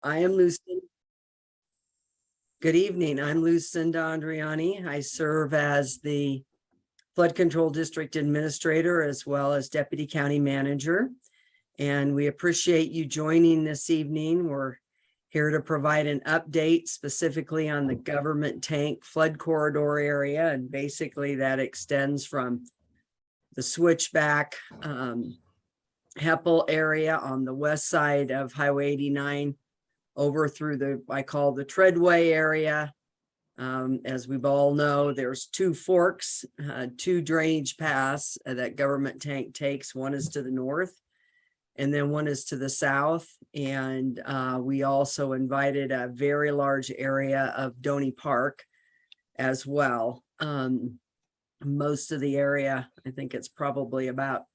I am Lucinda. Good evening. I'm Lucinda Andriani. I serve as the Flood Control District Administrator as well as Deputy County Manager. And we appreciate you joining this evening. We're here to provide an update specifically on the government tank flood corridor area. And basically that extends from the switchback Heppel area on the west side of Highway 89 over through the, I call the Treadway area. As we all know, there's two forks, two drainage paths that government tank takes. One is to the north and then one is to the south. And we also invited a very large area of Doney Park as well. Most of the area, I think it's probably about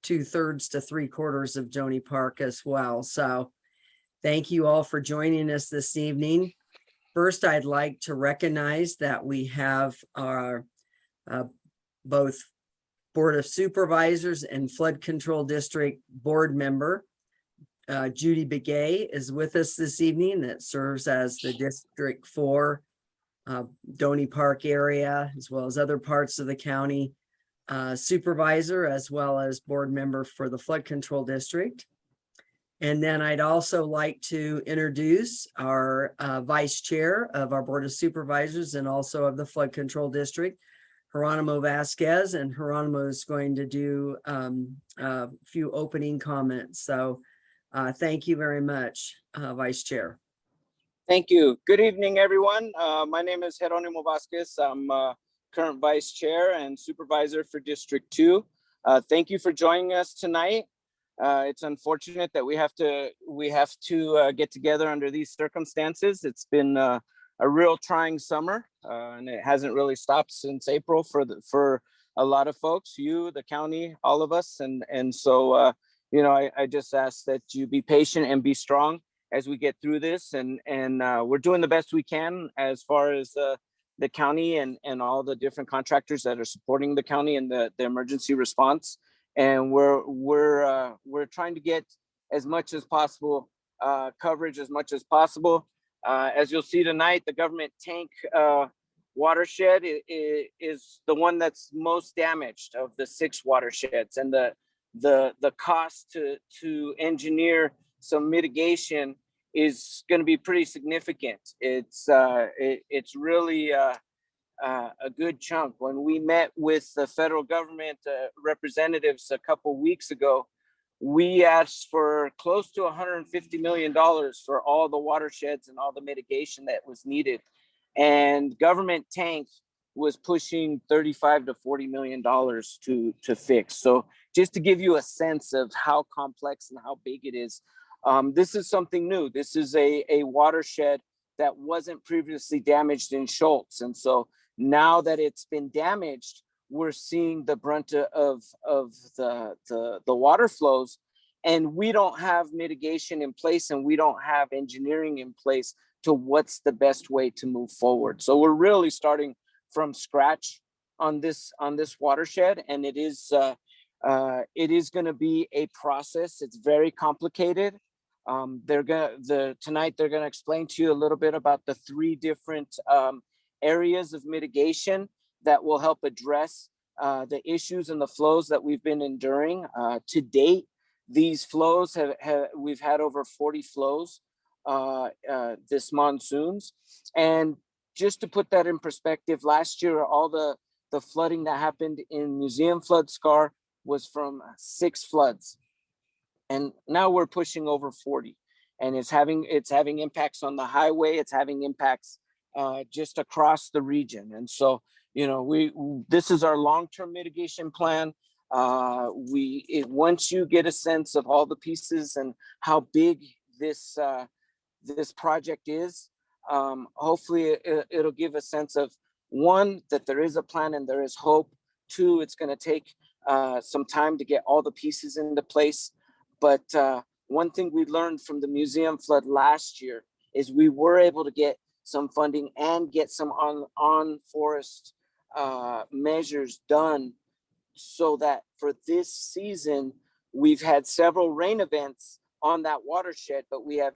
2/3 to 3/4 of Doney Park as well. So thank you all for joining us this evening. First, I'd like to recognize that we have our both Board of Supervisors and Flood Control District Board member, Judy Begay, is with us this evening. That serves as the District 4 Doney Park area, as well as other parts of the county supervisor, as well as board member for the Flood Control District. And then I'd also like to introduce our Vice Chair of our Board of Supervisors and also of the Flood Control District, Geronimo Vasquez, and Geronimo is going to do a few opening comments. So thank you very much, Vice Chair. Thank you. Good evening, everyone. My name is Geronimo Vasquez. I'm current Vice Chair and Supervisor for District 2. Thank you for joining us tonight. It's unfortunate that we have to get together under these circumstances. It's been a real trying summer, and it hasn't really stopped since April for a lot of folks, you, the county, all of us, and so you know, I just ask that you be patient and be strong as we get through this, and we're doing the best we can as far as the county and all the different contractors that are supporting the county and the emergency response. And we're trying to get as much as possible coverage as much as possible. As you'll see tonight, the government tank watershed is the one that's most damaged of the 6 watersheds, and the cost to engineer some mitigation is going to be pretty significant. It's really a good chunk. When we met with the federal government representatives a couple weeks ago, we asked for close to $150 million for all the watersheds and all the mitigation that was needed. And government tank was pushing $35 to $40 million to fix. So just to give you a sense of how complex and how big it is, this is something new. This is a watershed that wasn't previously damaged in Schultz. And so now that it's been damaged, we're seeing the brunt of the water flows, and we don't have mitigation in place, and we don't have engineering in place to what's the best way to move forward. So we're really starting from scratch on this watershed, and it is going to be a process. It's very complicated. Tonight they're going to explain to you a little bit about the 3 different areas of mitigation that will help address the issues and the flows that we've been enduring. To date, these flows we've had over 40 flows this monsoons. And just to put that in perspective, last year, all the flooding that happened in Museum Flood Scar was from 6 floods. And now we're pushing over 40. And it's having impacts on the highway. It's having impacts just across the region. And so, you know, this is our long-term mitigation plan. Once you get a sense of all the pieces and how big this project is, hopefully it'll give a sense of, 1, that there is a plan and there is hope. 2, it's going to take some time to get all the pieces into place. But one thing we learned from the museum flood last year is we were able to get some funding and get some on forest measures done, so that for this season, we've had several rain events on that watershed, but we have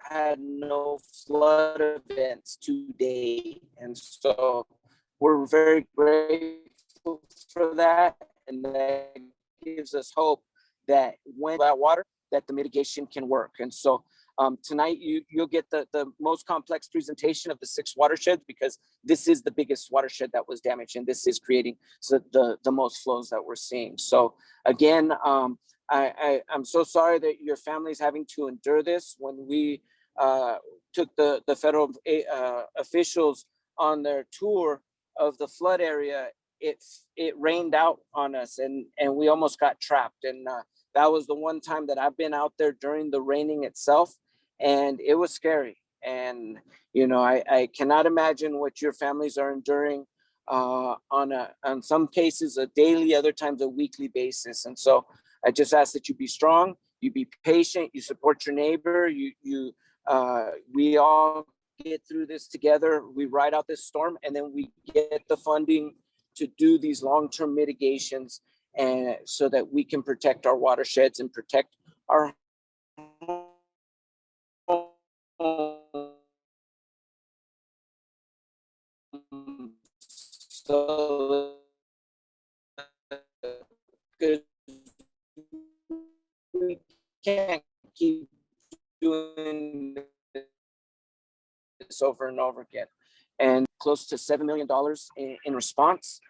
had no flood events today. And so we're very grateful for that. And that gives us hope that when that water, that the mitigation can work. And so tonight you'll get the most complex presentation of the 6 watersheds, because this is the biggest watershed that was damaged, and this is creating the most flows that we're seeing. So again, I'm so sorry that your family's having to endure this. When we took the federal officials on their tour of the flood area, it rained out on us, and we almost got trapped. And that was the one time that I've been out there during the raining itself, and it was scary. And you know, I cannot imagine what your families are enduring on some cases a daily, other times a weekly basis. And so I just ask that you be strong, you be patient, you support your neighbor, we all get through this together. We ride out this storm, and then we get the funding to do these long-term mitigations, and so that we can protect our watersheds and protect our so we can't keep doing this over and over again. And close to $7 million in response.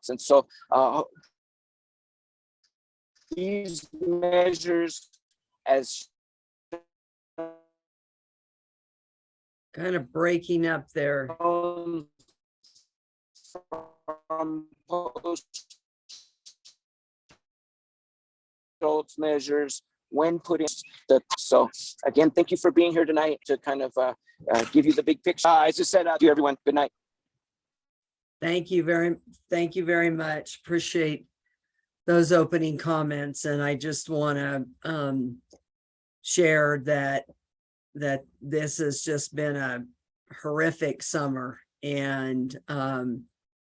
And so these measures, as Kind of breaking up there. from Schultz measures when putting so again, thank you for being here tonight to kind of give you the big picture. I just said to you, everyone, good night. Thank you very much. Appreciate those opening comments. And I just want to share that this has just been a horrific summer. And,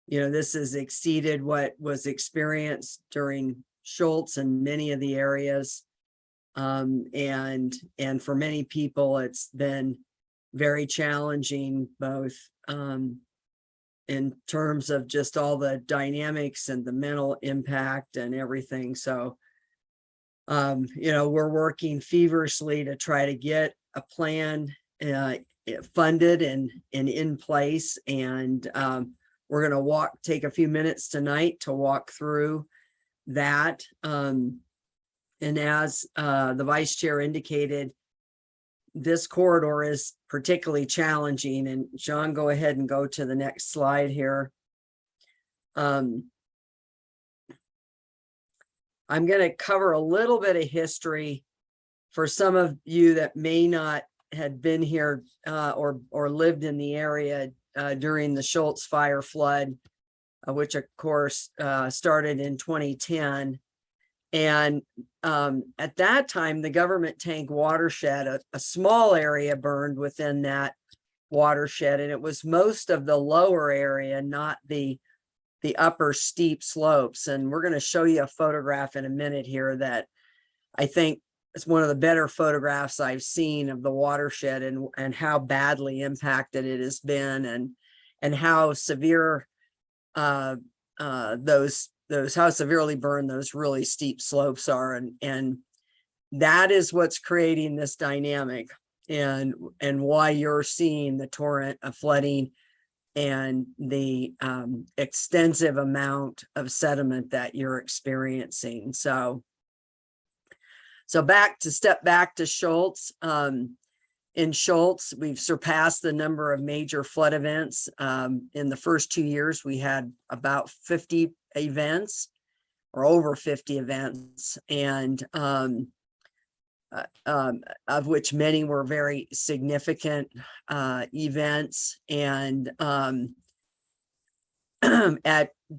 you know, this has exceeded what was experienced during Schultz and many of the areas. And for many people, it's been very challenging, both in terms of just all the dynamics and the mental impact and everything. So, you know, we're working feverishly to try to get a plan funded and in place. And we're going to take a few minutes tonight to walk through that. And as the vice chair indicated, this corridor is particularly challenging. And John, go ahead and go to the next slide here. I'm going to cover a little bit of history for some of you that may not had been here or lived in the area during the Schultz fire flood, which of course started in 2010. And at that time, the government tank watershed, a small area burned within that watershed, and it was most of the lower area, not the upper steep slopes. And we're going to show you a photograph in a minute here that I think is one of the better photographs I've seen of the watershed and how badly impacted it has been, and how severe how severely burned those really steep slopes are. And that is what's creating this dynamic and why you're seeing the torrent of flooding and the extensive amount of sediment that you're experiencing. So step back to Schultz. In Schultz, we've surpassed the number of major flood events. In the first 2 years, we had about 50 events, or over 50 events, and of which many were very significant events. And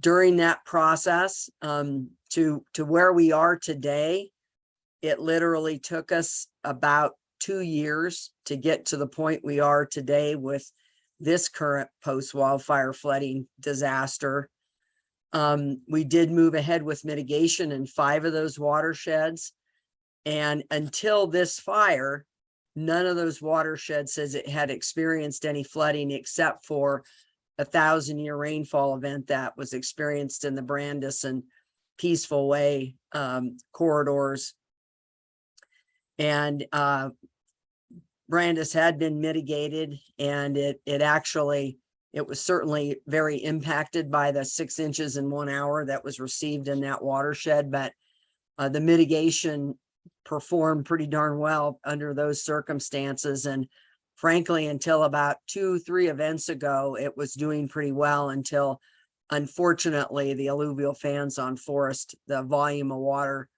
during that process, to where we are today, it literally took us about 2 years to get to the point we are today with this current post-wildfire flooding disaster. We did move ahead with mitigation in 5 of those watersheds, And until this fire, none of those watersheds says it had experienced any flooding except for a 1,000-year rainfall event that was experienced in the Brandis and Peaceful Way corridors. And Brandis had been mitigated, and it was certainly very impacted by the 6 inches in 1 hour that was received in that watershed, but the mitigation performed pretty darn well under those circumstances. And frankly, until about 2-3 events ago, it was doing pretty well until, unfortunately, the alluvial fans on Forest, the volume of water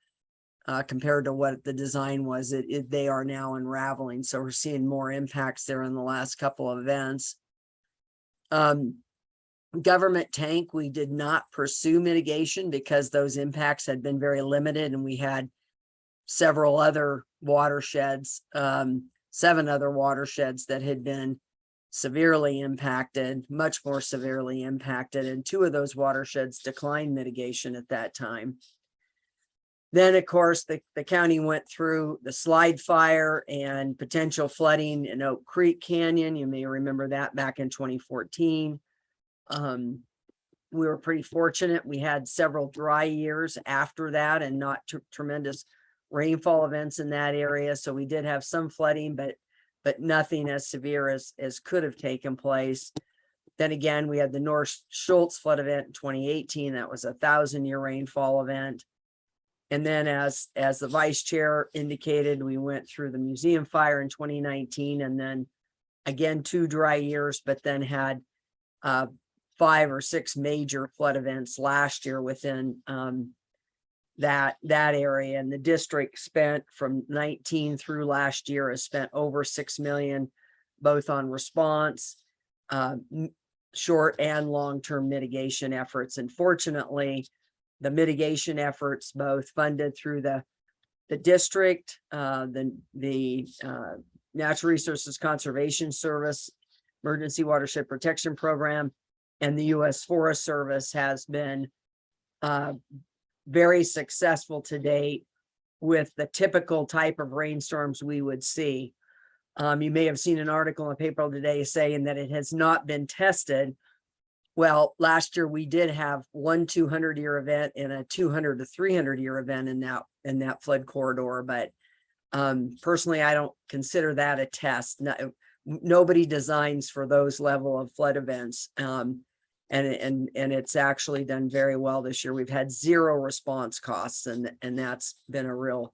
compared to what the design was, they are now unraveling. So we're seeing more impacts there in the last couple of events. Government tank, we did not pursue mitigation because those impacts had been very limited, and we had several other watersheds, 7 other watersheds that had been severely impacted, much more severely impacted, and 2 of those watersheds declined mitigation at that time. Then, of course, the county went through the slide fire and potential flooding in Oak Creek Canyon. You may remember that back in 2014. We were pretty fortunate. We had several dry years after that and not tremendous rainfall events in that area. So we did have some flooding, but nothing as severe as could have taken place. Then again, we had the North Schultz flood event in 2018. That was a 1,000-year rainfall event. And then as the vice chair indicated, we went through the museum fire in 2019, and then again, 2 dry years, but then had 5 or 6 major flood events last year within that area. And the district spent from 19 through last year has spent over $6 million, both on response, short and long-term mitigation efforts. And fortunately, the mitigation efforts, both funded through the district, the Natural Resources Conservation Service, Emergency Watershed Protection Program, and the U.S. Forest Service, has been very successful to date with the typical type of rainstorms we would see. You may have seen an article in the paper today saying that it has not been tested. Well, last year we did have 1 200-year event and a 200 to 300-year event in that flood corridor. But personally, I don't consider that a test. Nobody designs for those level of flood events. And it's actually done very well this year. We've had 0 response costs, and that's been a real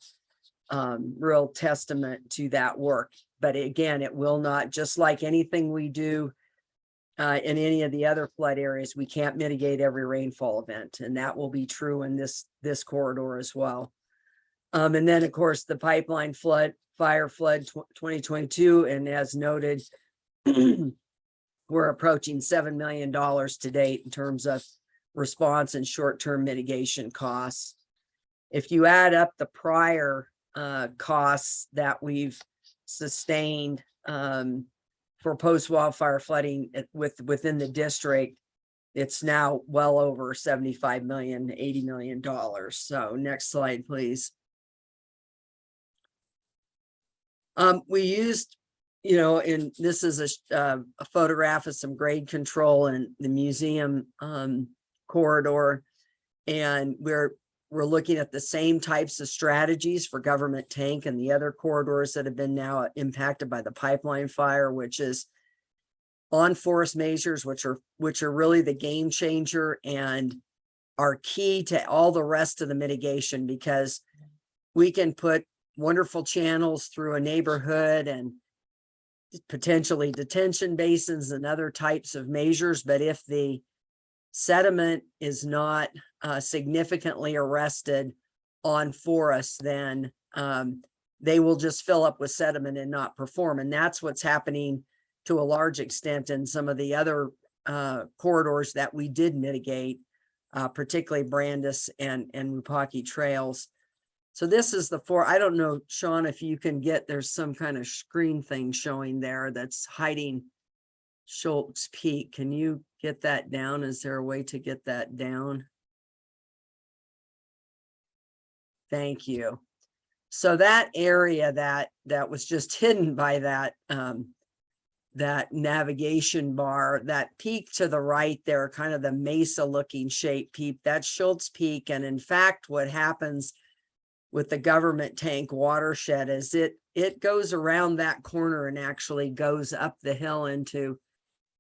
testament to that work. But again, it will not, just like anything we do in any of the other flood areas, we can't mitigate every rainfall event, and that will be true in this corridor as well. And then, of course, the pipeline fire flood 2022, and as noted, we're approaching $7 million to date in terms of response and short-term mitigation costs. If you add up the prior costs that we've sustained for post-wildfire flooding within the district, it's now well over $75 million, $80 million. So next slide, please. We used, and this is a photograph of some grade control in the museum corridor, and we're looking at the same types of strategies for government tank and the other corridors that have been now impacted by the pipeline fire, which is on forest measures, which are really the game changer and are key to all the rest of the mitigation, because we can put wonderful channels through a neighborhood and potentially detention basins and other types of measures. But if the sediment is not significantly arrested on forests, then they will just fill up with sediment and not perform. And that's what's happening to a large extent in some of the other corridors that we did mitigate, particularly Brandis and Rupaki trails. So this is I don't know, Sean, if you can there's some kind of screen thing showing there that's hiding Schultz Peak. Can you get that down? Is there a way to get that down? Thank you. So that area that was just hidden by that that navigation bar, that peak to the right there, kind of the mesa looking shape peak, that's Schultz Peak. And in fact, what happens with the government tank watershed is it goes around that corner and actually goes up the hill into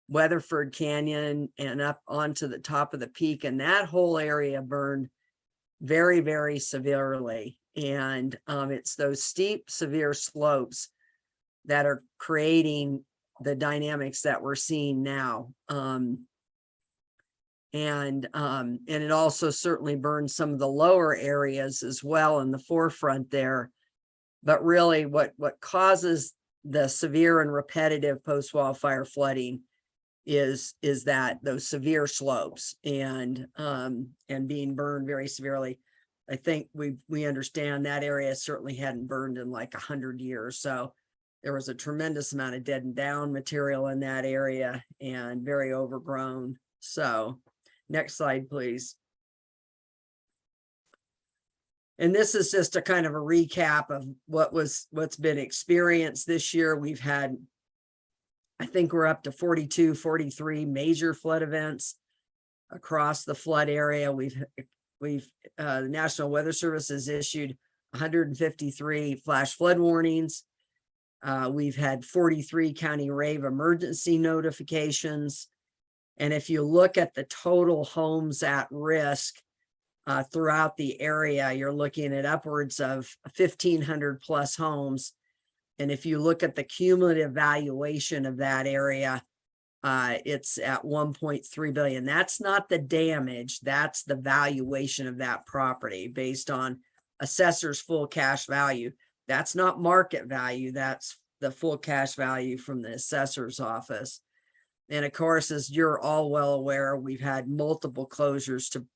Weatherford Canyon and up onto the top of the peak. And that whole area burned very, very severely. And it's those steep, severe slopes that are creating the dynamics that we're seeing now. And it also certainly burned some of the lower areas as well in the forefront there. But really what causes the severe and repetitive post-wildfire flooding is that those severe slopes and being burned very severely. I think we understand that area certainly hadn't burned in like 100 years. So there was a tremendous amount of dead and down material in that area and very overgrown. So next slide, please. And this is just a kind of a recap of what's been experienced this year. We've had, I think we're up to 42, 43 major flood events across the flood area. The National Weather Service has issued 153 flash flood warnings. We've had 43 county rave emergency notifications. And if you look at the total homes at risk throughout the area, you're looking at upwards of 1,500 plus homes. And if you look at the cumulative valuation of that area, it's at 1.3 billion. That's not the damage, that's the valuation of that property based on assessor's full cash value. That's not market value, that's the full cash value from the assessor's office. And of course, as you're all well aware, we've had multiple closures to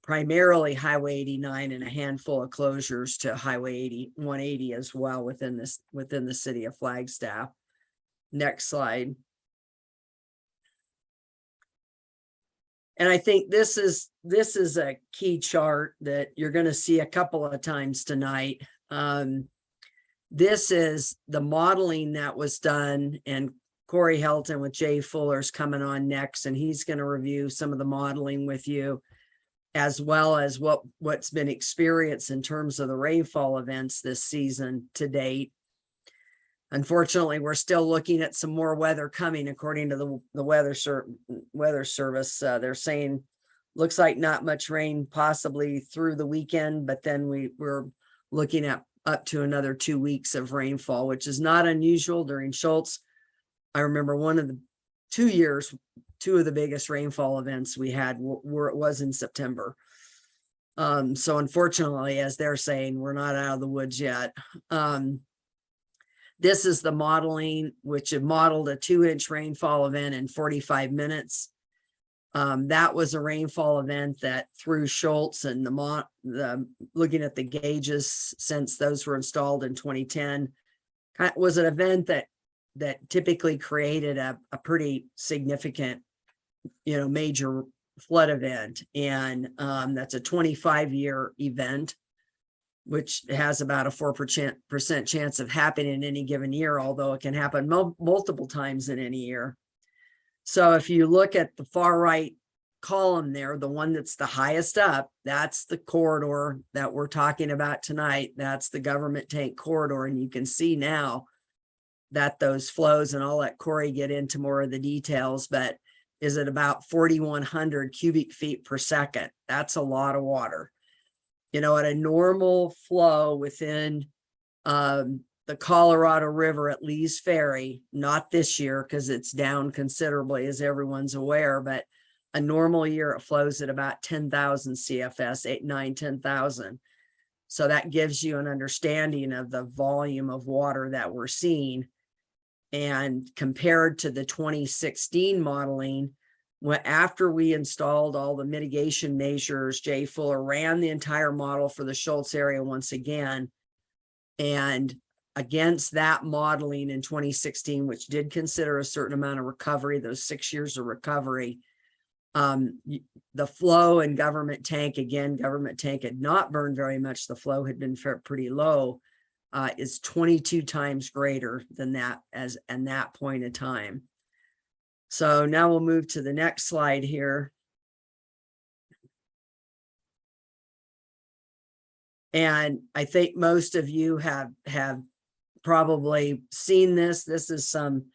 primarily Highway 89 and a handful of closures to Highway 180 as well within the city of Flagstaff. Next slide. And I think this is a key chart that you're going to see a couple of times tonight. This is the modeling that was done, and Corey Helton with Jay Fuller's coming on next, and he's going to review some of the modeling with you, as well as what's been experienced in terms of the rainfall events this season to date. Unfortunately, we're still looking at some more weather coming, according to the weather service. They're saying looks like not much rain possibly through the weekend, but then we're looking at up to another 2 weeks of rainfall, which is not unusual during Schultz. I remember one of the 2 years, two of the biggest rainfall events we had was in September. So unfortunately, as they're saying, we're not out of the woods yet. This is the modeling, which had modeled a 2-inch rainfall event in 45 minutes. That was a rainfall event that through Schultz and looking at the gauges since those were installed in 2010, was an event that typically created a pretty significant, major flood event. And that's a 25-year event, which has about a 4% chance of happening in any given year, although it can happen multiple times in any year. So if you look at the far right column there, the one that's the highest up, that's the corridor that we're talking about tonight. That's the government tank corridor. And you can see now that those flows, and I'll let Corey get into more of the details, but is at about 4,100 cubic feet per second. That's a lot of water. At a normal flow within the Colorado River at Lee's Ferry, not this year because it's down considerably, as everyone's aware, but a normal year it flows at about 10,000 CFS, 8, 9, 10,000. So that gives you an understanding of the volume of water that we're seeing. And compared to the 2016 modeling, after we installed all the mitigation measures, Jay Fuller ran the entire model for the Schultz area once again. And against that modeling in 2016, which did consider a certain amount of recovery, those 6 years of recovery, The flow in government tank, again, government tank had not burned very much. The flow had been pretty low, is 22 times greater than that as in that point in time. So now we'll move to the next slide here. And I think most of you have probably seen this. This is some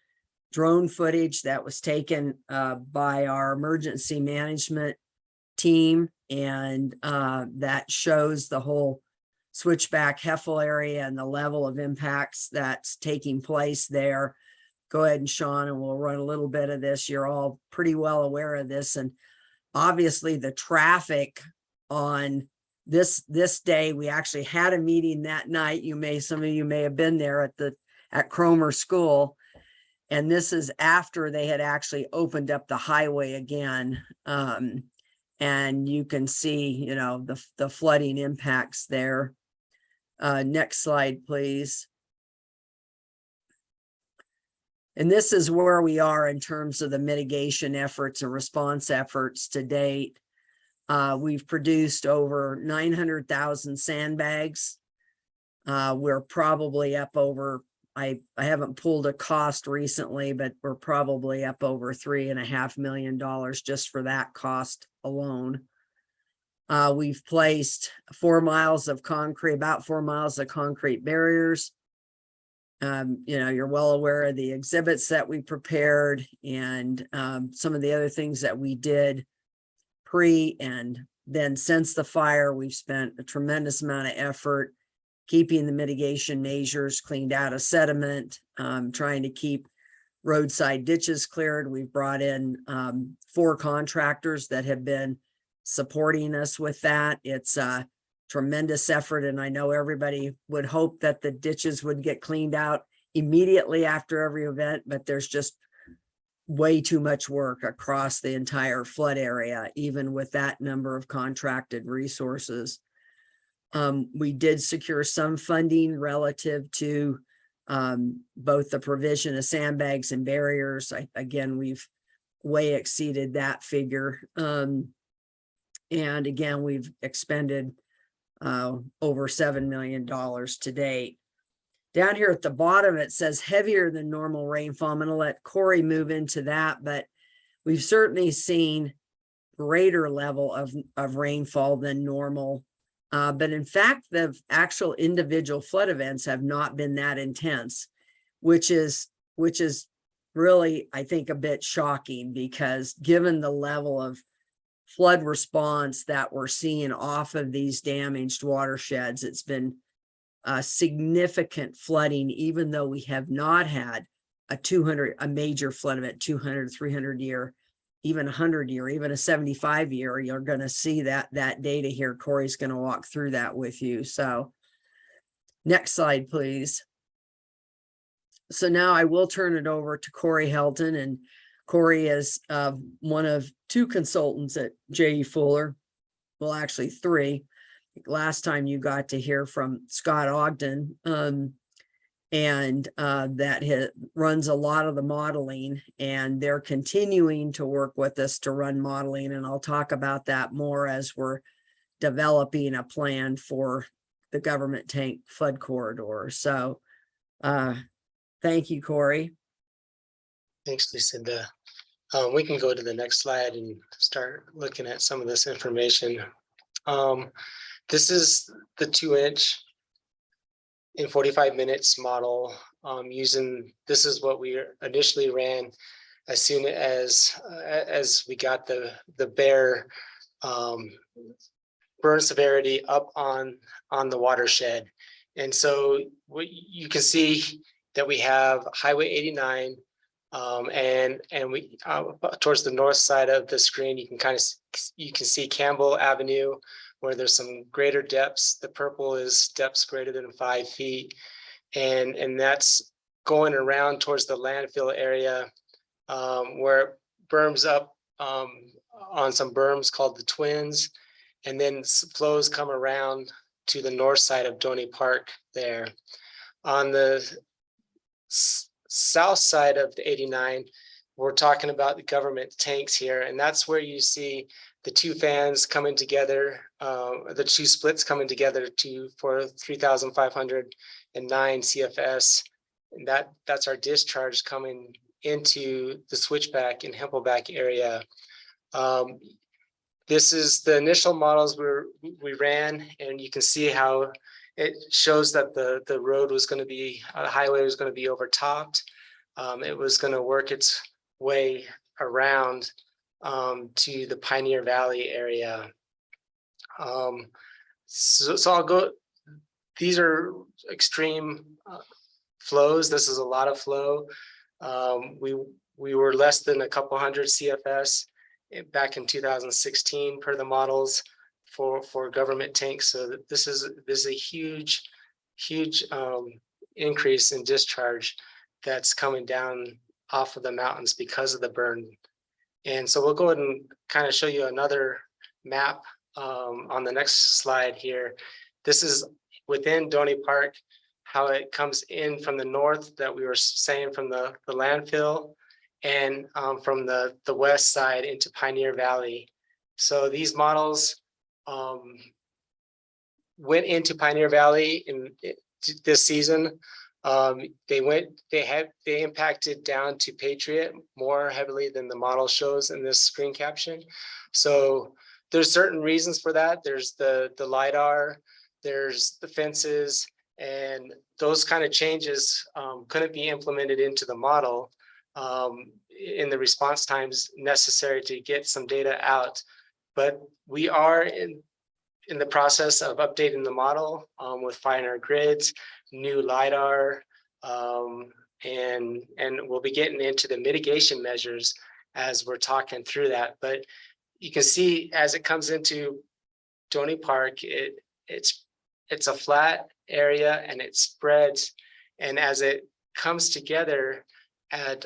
drone footage that was taken by our emergency management team, and that shows the whole switchback Heffel area and the level of impacts that's taking place there. Go ahead, and Sean, and we'll run a little bit of this. You're all pretty well aware of this, and obviously the traffic on this day, we actually had a meeting that night. Some of you may have been there at Cromer School. And this is after they had actually opened up the highway again. And you can see, the flooding impacts there. Next slide, please. And this is where we are in terms of the mitigation efforts and response efforts to date. We've produced over 900,000 sandbags. We're probably up over, I haven't pulled a cost recently, but we're probably up over $3.5 million just for that cost alone. We've placed 4 miles of concrete, about 4 miles of concrete barriers. You're well aware of the exhibits that we prepared and some of the other things that we did pre and then since the fire. We've spent a tremendous amount of effort keeping the mitigation measures cleaned out of sediment, trying to keep roadside ditches cleared. We've brought in 4 contractors that have been supporting us with that. It's a tremendous effort, and I know everybody would hope that the ditches would get cleaned out immediately after every event, but there's just way too much work across the entire flood area, even with that number of contracted resources. We did secure some funding relative to both the provision of sandbags and barriers. Again, we've way exceeded that figure. And again, we've expended over $7 million to date. Down here at the bottom, it says heavier than normal rainfall. I'm going to let Corey move into that, but we've certainly seen greater level of rainfall than normal. But in fact, the actual individual flood events have not been that intense, which is really, I think, a bit shocking, because given the level of flood response that we're seeing off of these damaged watersheds, it's been significant flooding, even though we have not had a major flood event, 200, 300 year, even 100 year, even a 75 year. You're going to see that data here. Corey's going to walk through that with you. So next slide, please. So now I will turn it over to Corey Helton, and Corey is one of 2 consultants at J.E. Fuller. Well, actually 3. Last time you got to hear from Scott Ogden, and that runs a lot of the modeling, and they're continuing to work with us to run modeling. And I'll talk about that more as we're developing a plan for the government tank flood corridor. So thank you, Corey. Thanks, Lucinda. We can go to the next slide and start looking at some of this information. This is the 2-inch in 45 minutes model this is what we initially ran as soon as we got the bare burn severity up on the watershed. And so you can see that we have Highway 89 and we towards the north side of the screen, you can see Campbell Avenue, where there's some greater depths. The purple is depths greater than 5 feet. And that's going around towards the landfill area where it berms up on some berms called the Twins. And then flows come around to the north side of Doney Park there. On the south side of the 89, we're talking about the government tanks here, and that's where you see the two fans coming together, the two splits coming together for 3,509 CFS. And that's our discharge coming into the switchback and Hempelback area. This is the initial models we ran, and you can see how it shows that the road was going to be, the highway was going to be overtopped. It was going to work its way around to the Pioneer Valley area. So I'll go, these are extreme flows. This is a lot of flow. We were less than a couple hundred CFS back in 2016 per the models for government tanks. So this is a huge increase in discharge that's coming down off of the mountains because of the burn. And so we'll go ahead and kind of show you another map on the next slide here. This is within Donny Park, how it comes in from the north that we were saying from the landfill, and from the west side into Pioneer Valley. So these models went into Pioneer Valley in this season. They impacted down to Patriot more heavily than the model shows in this screen caption. So there's certain reasons for that. There's the LiDAR, there's the fences, and those kind of changes couldn't be implemented into the model in the response times necessary to get some data out. But we are in the process of updating the model with finer grids, new LiDAR, and we'll be getting into the mitigation measures as we're talking through that. But you can see as it comes into Donny Park, it's a flat area and it spreads. And as it comes together at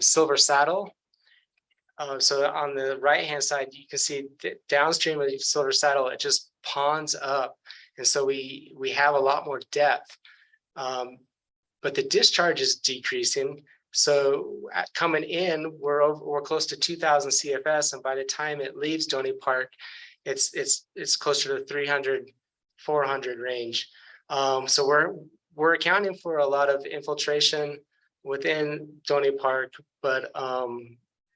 Silver Saddle, so on the right-hand side, you can see downstream of Silver Saddle, it just ponds up. And so we have a lot more depth, but the discharge is decreasing. So coming in, we're close to 2,000 CFS. And by the time it leaves Donny Park, it's closer to 300, 400 range. So we're accounting for a lot of infiltration within Donny Park, but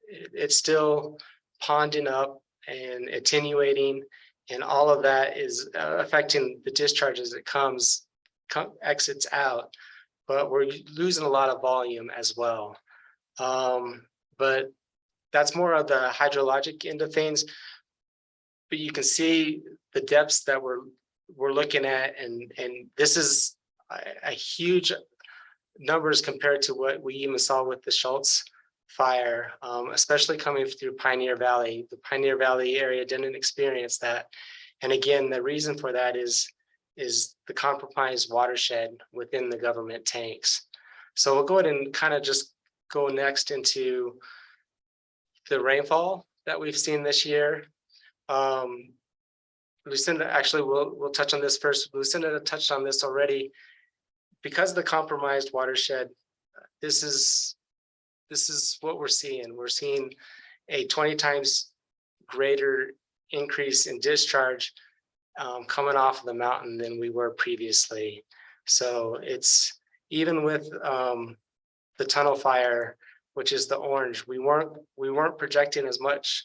it's still ponding up and attenuating, and all of that is affecting the discharge as it exits out. But we're losing a lot of volume as well. But that's more of the hydrologic end of things. But you can see the depths that we're looking at, and this is a huge numbers compared to what we even saw with the Schultz fire, especially coming through Pioneer Valley. The Pioneer Valley area didn't experience that. And again, the reason for that is the compromised watershed within the government tanks. So we'll go ahead and kind of just go next into the rainfall that we've seen this year. Lucinda, actually, we'll touch on this first. Lucinda touched on this already. Because of the compromised watershed, this is what we're seeing. We're seeing a 20 times greater increase in discharge coming off of the mountain than we were previously. So it's even with the tunnel fire, which is the orange, we weren't projecting as much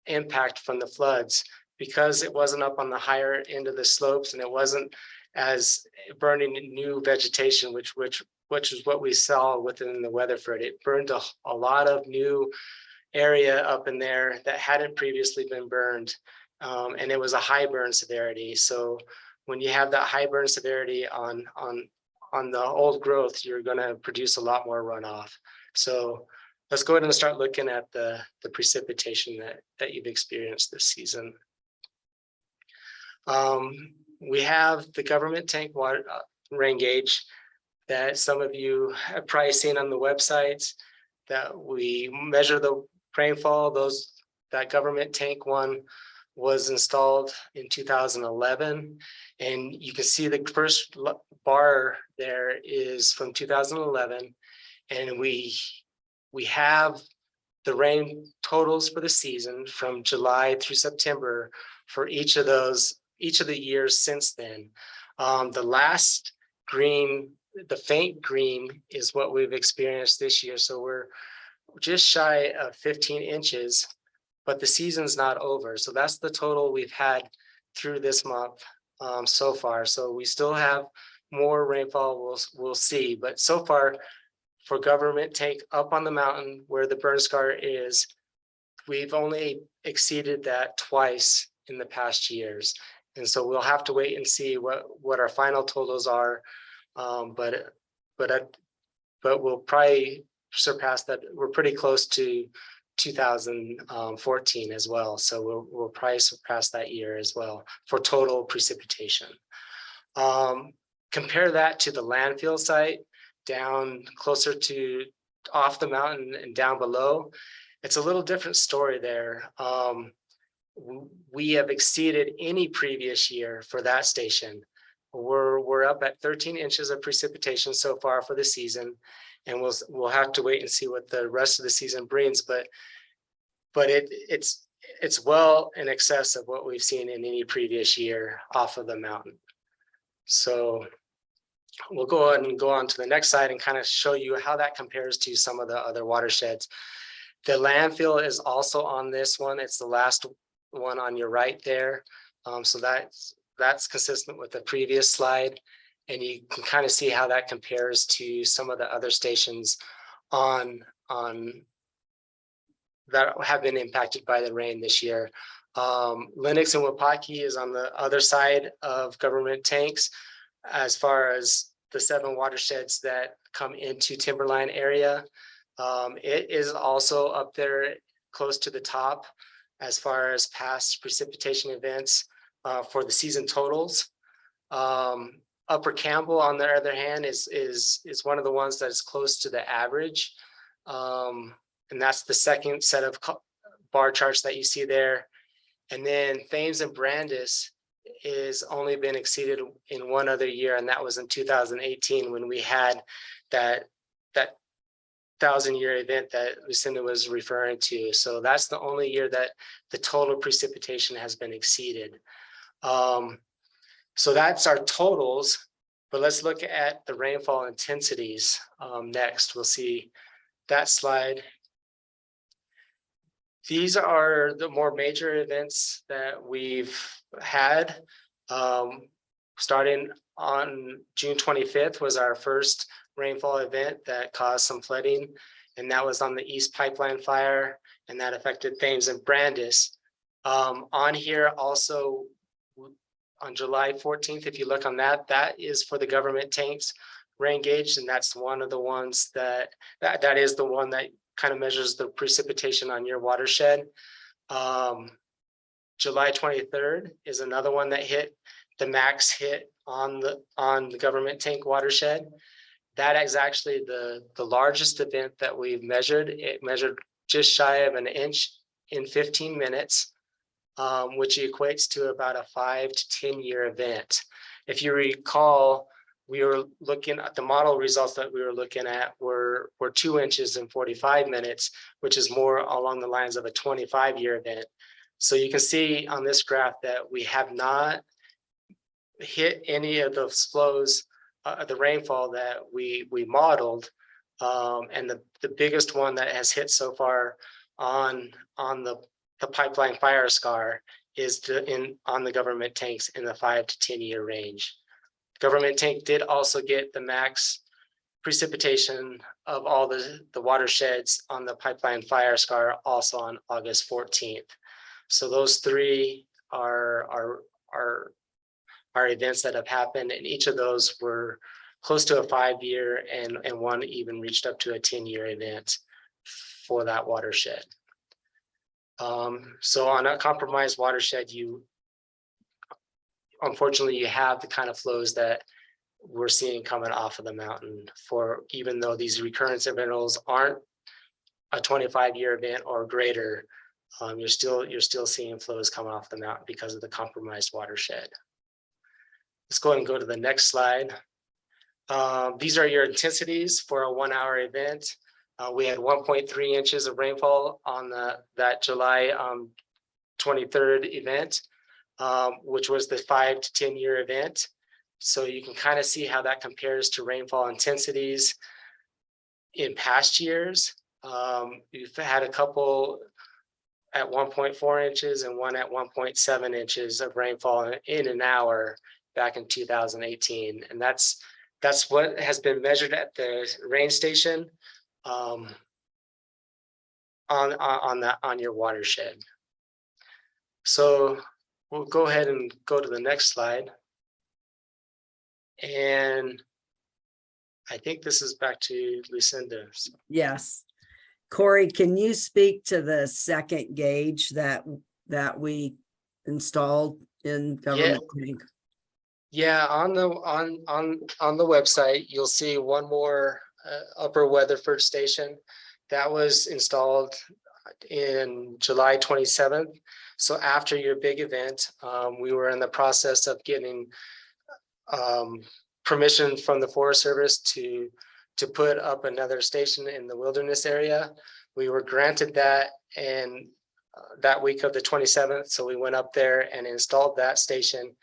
impact from the floods because it wasn't up on the higher end of the slopes, and it wasn't as burning new vegetation, which is what we saw within the Weatherford. It burned a lot of new area up in there that hadn't previously been burned, and it was a high burn severity. So when you have that high burn severity on the old growth, you're going to produce a lot more runoff. So let's go ahead and start looking at the precipitation that you've experienced this season. We have the government tank water rain gauge that some of you have probably seen on the websites, that we measure the rainfall. That government tank one was installed in 2011, and you can see the first bar there is from 2011, and we have the rain totals for the season from July through September for each of the years since then. The last green, the faint green is what we've experienced this year. So we're just shy of 15 inches, but the season's not over. So that's the total we've had through this month so far. So we still have more rainfall we'll see, but so far for government tank up on the mountain where the burn scar is, we've only exceeded that twice in the past years. And so we'll have to wait and see what our final totals are. But we'll probably surpass that. We're pretty close to 2014 as well. So we'll probably surpass that year as well for total precipitation. Compare that to the landfill site down closer to off the mountain and down below. It's a little different story there. We have exceeded any previous year for that station. We're up at 13 inches of precipitation so far for the season, and we'll have to wait and see what the rest of the season brings. But it's well in excess of what we've seen in any previous year off of the mountain. So we'll go ahead and go on to the next slide and kind of show you how that compares to some of the other watersheds. The landfill is also on this one. It's the last one on your right there. So that's consistent with the previous slide. And you can kind of see how that compares to some of the other stations on that have been impacted by the rain this year. Lennox and Wapaki is on the other side of government tanks as far as the 7 watersheds that come into Timberline area. It is also up there close to the top as far as past precipitation events for the season totals. Upper Campbell, on the other hand, is one of the ones that is close to the average. And that's the second set of bar charts that you see there. And then Thames and Brandis is only been exceeded in one other year, and that was in 2018 when we had that 1,000-year event that Lucinda was referring to. So that's the only year that the total precipitation has been exceeded. So that's our totals, but let's look at the rainfall intensities next. We'll see that slide. These are the more major events that we've had. Starting on June 25th was our first rainfall event that caused some flooding, and that was on the East Pipeline Fire, and that affected Thames and Brandis. On here also on July 14th, if you look on that is for the government tanks rain gauge, and that's one of the ones that is the one that kind of measures the precipitation on your watershed. July 23rd is another one that hit the max hit on the government tank watershed. That is actually the largest event that we've measured. It measured just shy of an inch in 15 minutes, which equates to about a 5 to 10 year event. If you recall, we were looking at the model results that we were looking at were 2 inches in 45 minutes, which is more along the lines of a 25-year event. So you can see on this graph that we have not hit any of those flows, the rainfall that we modeled. And the biggest one that has hit so far on the pipeline fire scar is on the government tanks in the 5 to 10 year range. Government tank did also get the max precipitation of all the watersheds on the pipeline fire scar also on August 14th. So those 3 are events that have happened, and each of those were close to a 5-year, and one even reached up to a 10-year event for that watershed. So on a compromised watershed, unfortunately, you have the kind of flows that we're seeing coming off of the mountain, for even though these recurrence intervals aren't a 25-year event or greater, you're still seeing flows coming off the mountain because of the compromised watershed. Let's go ahead and go to the next slide. These are your intensities for a 1 hour event. We had 1.3 inches of rainfall on that July 23rd event, which was the 5 to 10 year event. So you can kind of see how that compares to rainfall intensities in past years. We've had a couple at 1.4 inches and one at 1.7 inches of rainfall in an hour back in 2018. And that's what has been measured at the rain station on your watershed. So we'll go ahead and go to the next slide. And I think this is back to Lucinda. Yes. Corey, can you speak to the second gauge that we installed in government tank? Yeah, on the website, you'll see one more Upper Weatherford station that was installed in July 27th. So after your big event, we were in the process of getting permission from the Forest Service to put up another station in the wilderness area. We were granted that and that week of the 27th. So we went up there and installed that station.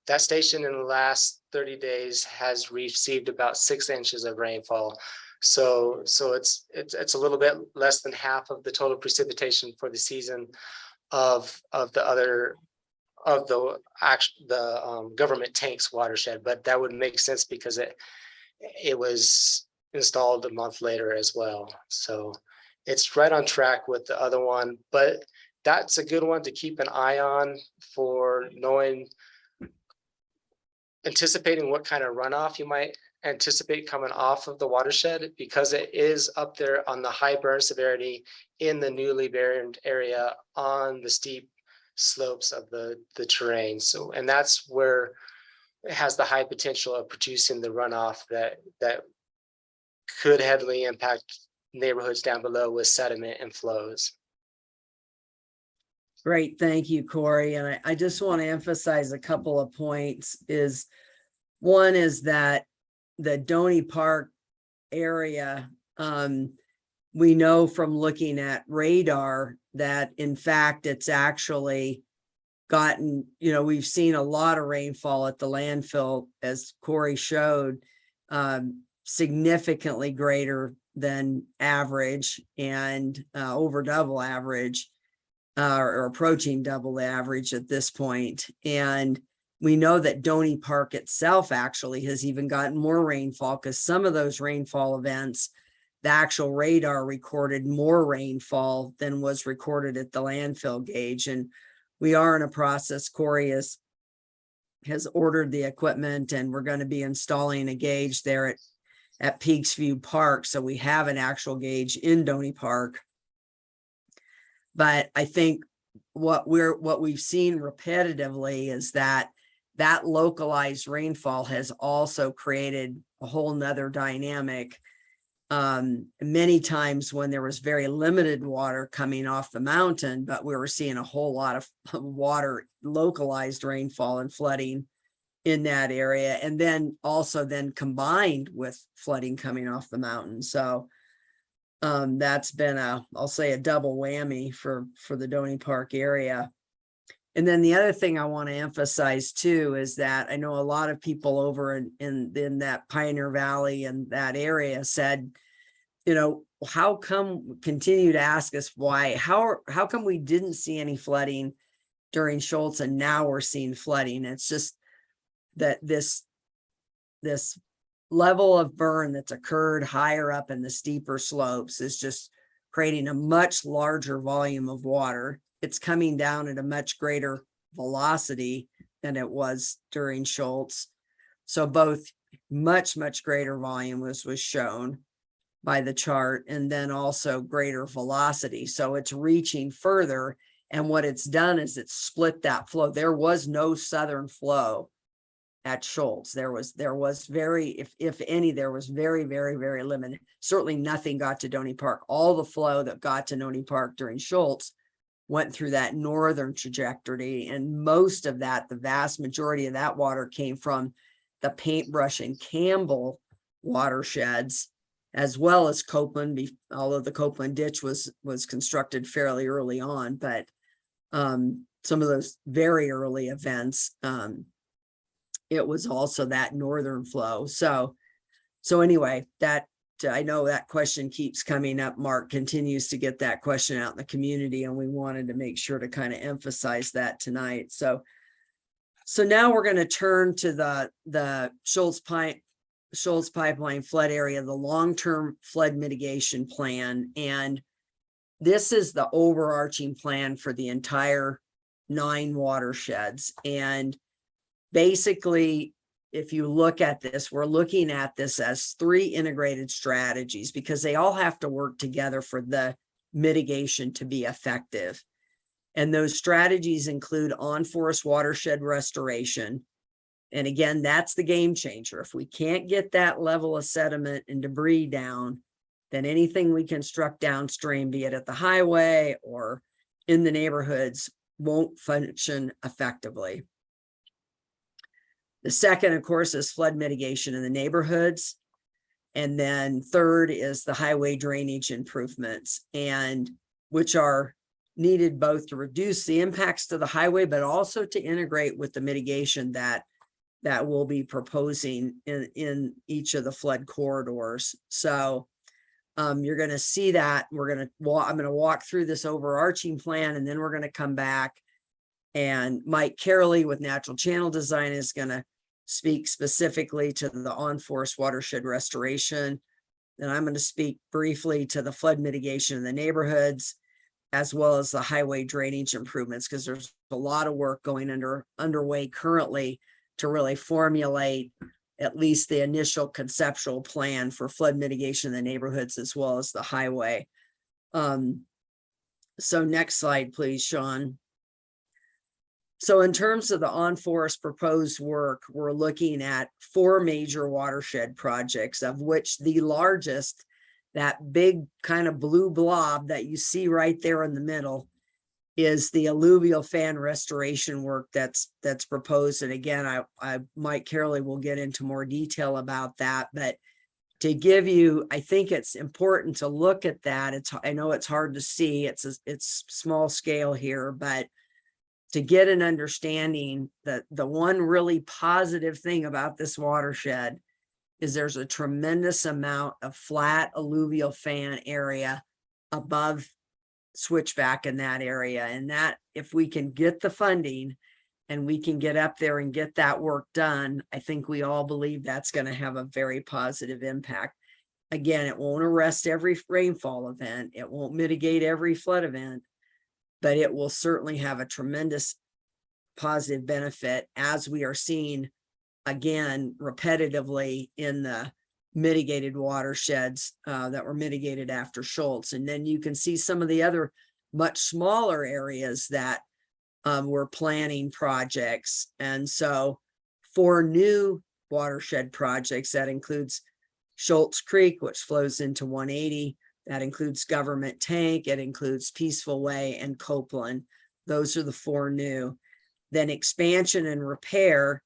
That station in the last 30 days has received about 6 inches of rainfall. So it's a little bit less than half of the total precipitation for the season of the government tanks watershed, but that would make sense because it was installed a month later as well. So it's right on track with the other one, but that's a good one to keep an eye on for anticipating what kind of runoff you might anticipate coming off of the watershed, because it is up there on the high burn severity in the newly burned area on the steep slopes of the terrain. So, and that's where it has the high potential of producing the runoff that could heavily impact neighborhoods down below with sediment and flows. Great, thank you, Corey. And I just want to emphasize a couple of points. One is that the Doney Park area, we know from looking at radar that in fact it's actually gotten, we've seen a lot of rainfall at the landfill, as Corey showed, significantly greater than average and over double average, or approaching double the average at this point. And we know that Doney Park itself actually has even gotten more rainfall, because some of those rainfall events, the actual radar recorded more rainfall than was recorded at the landfill gauge. And we are in a process. Corey has ordered the equipment, and we're going to be installing a gauge there at Peaks View Park. So we have an actual gauge in Doney Park. But I think what we've seen repetitively is that localized rainfall has also created a whole nother dynamic. Many times when there was very limited water coming off the mountain, but we were seeing a whole lot of water, localized rainfall and flooding in that area. And then also combined with flooding coming off the mountain. So that's been I'll say a double whammy for the Doney Park area. And then the other thing I want to emphasize too is that I know a lot of people over in that Pioneer Valley and that area said, how come, continue to ask us why, how come we didn't see any flooding during Schultz and now we're seeing flooding? It's just that this level of burn that's occurred higher up in the steeper slopes is just creating a much larger volume of water. It's coming down at a much greater velocity than it was during Schultz. So both much greater volume was shown by the chart, and then also greater velocity. So it's reaching further. And what it's done is it's split that flow. There was no southern flow at Schultz. There was very, if any, there was very limited. Certainly nothing got to Doney Park. All the flow that got to Doney Park during Schultz went through that northern trajectory. And most of that, the vast majority of that water came from the Paintbrush and Campbell watersheds, as well as Copeland, although the Copeland ditch was constructed fairly early on, but some of those very early events, it was also that northern flow. So anyway, that I know that question keeps coming up. Mark continues to get that question out in the community, and we wanted to make sure to kind of emphasize that tonight. So now we're going to turn to the Schultz pipeline flood area, the long-term flood mitigation plan. And this is the overarching plan for the entire 9 watersheds. And basically, if you look at this, we're looking at this as 3 integrated strategies, because they all have to work together for the mitigation to be effective. And those strategies include on-forest watershed restoration. And again, that's the game changer. If we can't get that level of sediment and debris down, then anything we construct downstream, be it at the highway or in the neighborhoods, won't function effectively. The second, of course, is flood mitigation in the neighborhoods. And then third is the highway drainage improvements, and which are needed both to reduce the impacts to the highway, but also to integrate with the mitigation that we'll be proposing in each of the flood corridors. So you're going to see that I'm going to walk through this overarching plan, and then we're going to come back, and Mike Carrolley with Natural Channel Design is going to speak specifically to the on-forest watershed restoration. Then I'm going to speak briefly to the flood mitigation in the neighborhoods, as well as the highway drainage improvements, because there's a lot of work going underway currently to really formulate at least the initial conceptual plan for flood mitigation in the neighborhoods, as well as the highway. So next slide, please, Sean. So in terms of the on-forest proposed work, we're looking at 4 major watershed projects, of which the largest, that big kind of blue blob that you see right there in the middle, is the Alluvial Fan Restoration work that's proposed. And again, Mike Carrolley will get into more detail about that. But to give you, I think it's important to look at that. I know it's hard to see. It's small scale here, but to get an understanding that the one really positive thing about this watershed is there's a tremendous amount of flat alluvial fan area above switchback in that area. And that, if we can get the funding and we can get up there and get that work done, I think we all believe that's going to have a very positive impact. Again, it won't arrest every rainfall event. It won't mitigate every flood event, but it will certainly have a tremendous positive benefit, as we are seeing again repetitively in the mitigated watersheds that were mitigated after Schultz. And then you can see some of the other much smaller areas that were planning projects. And so 4 new watershed projects, that includes Schultz Creek, which flows into 180. That includes Government Tank. It includes Peaceful Way and Copeland. Those are the 4 new. Then expansion and repair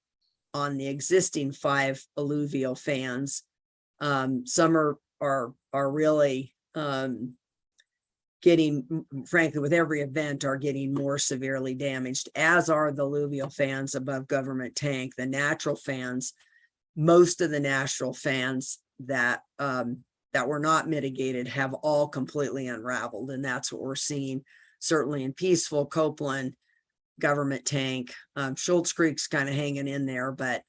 on the existing 5 alluvial fans. Some are really getting, frankly, with every event, are getting more severely damaged, as are the alluvial fans above Government Tank. The natural fans, most of the natural fans that were not mitigated have all completely unraveled. And that's what we're seeing certainly in Peaceful, Copeland, Government Tank. Schultz Creek's kind of hanging in there, but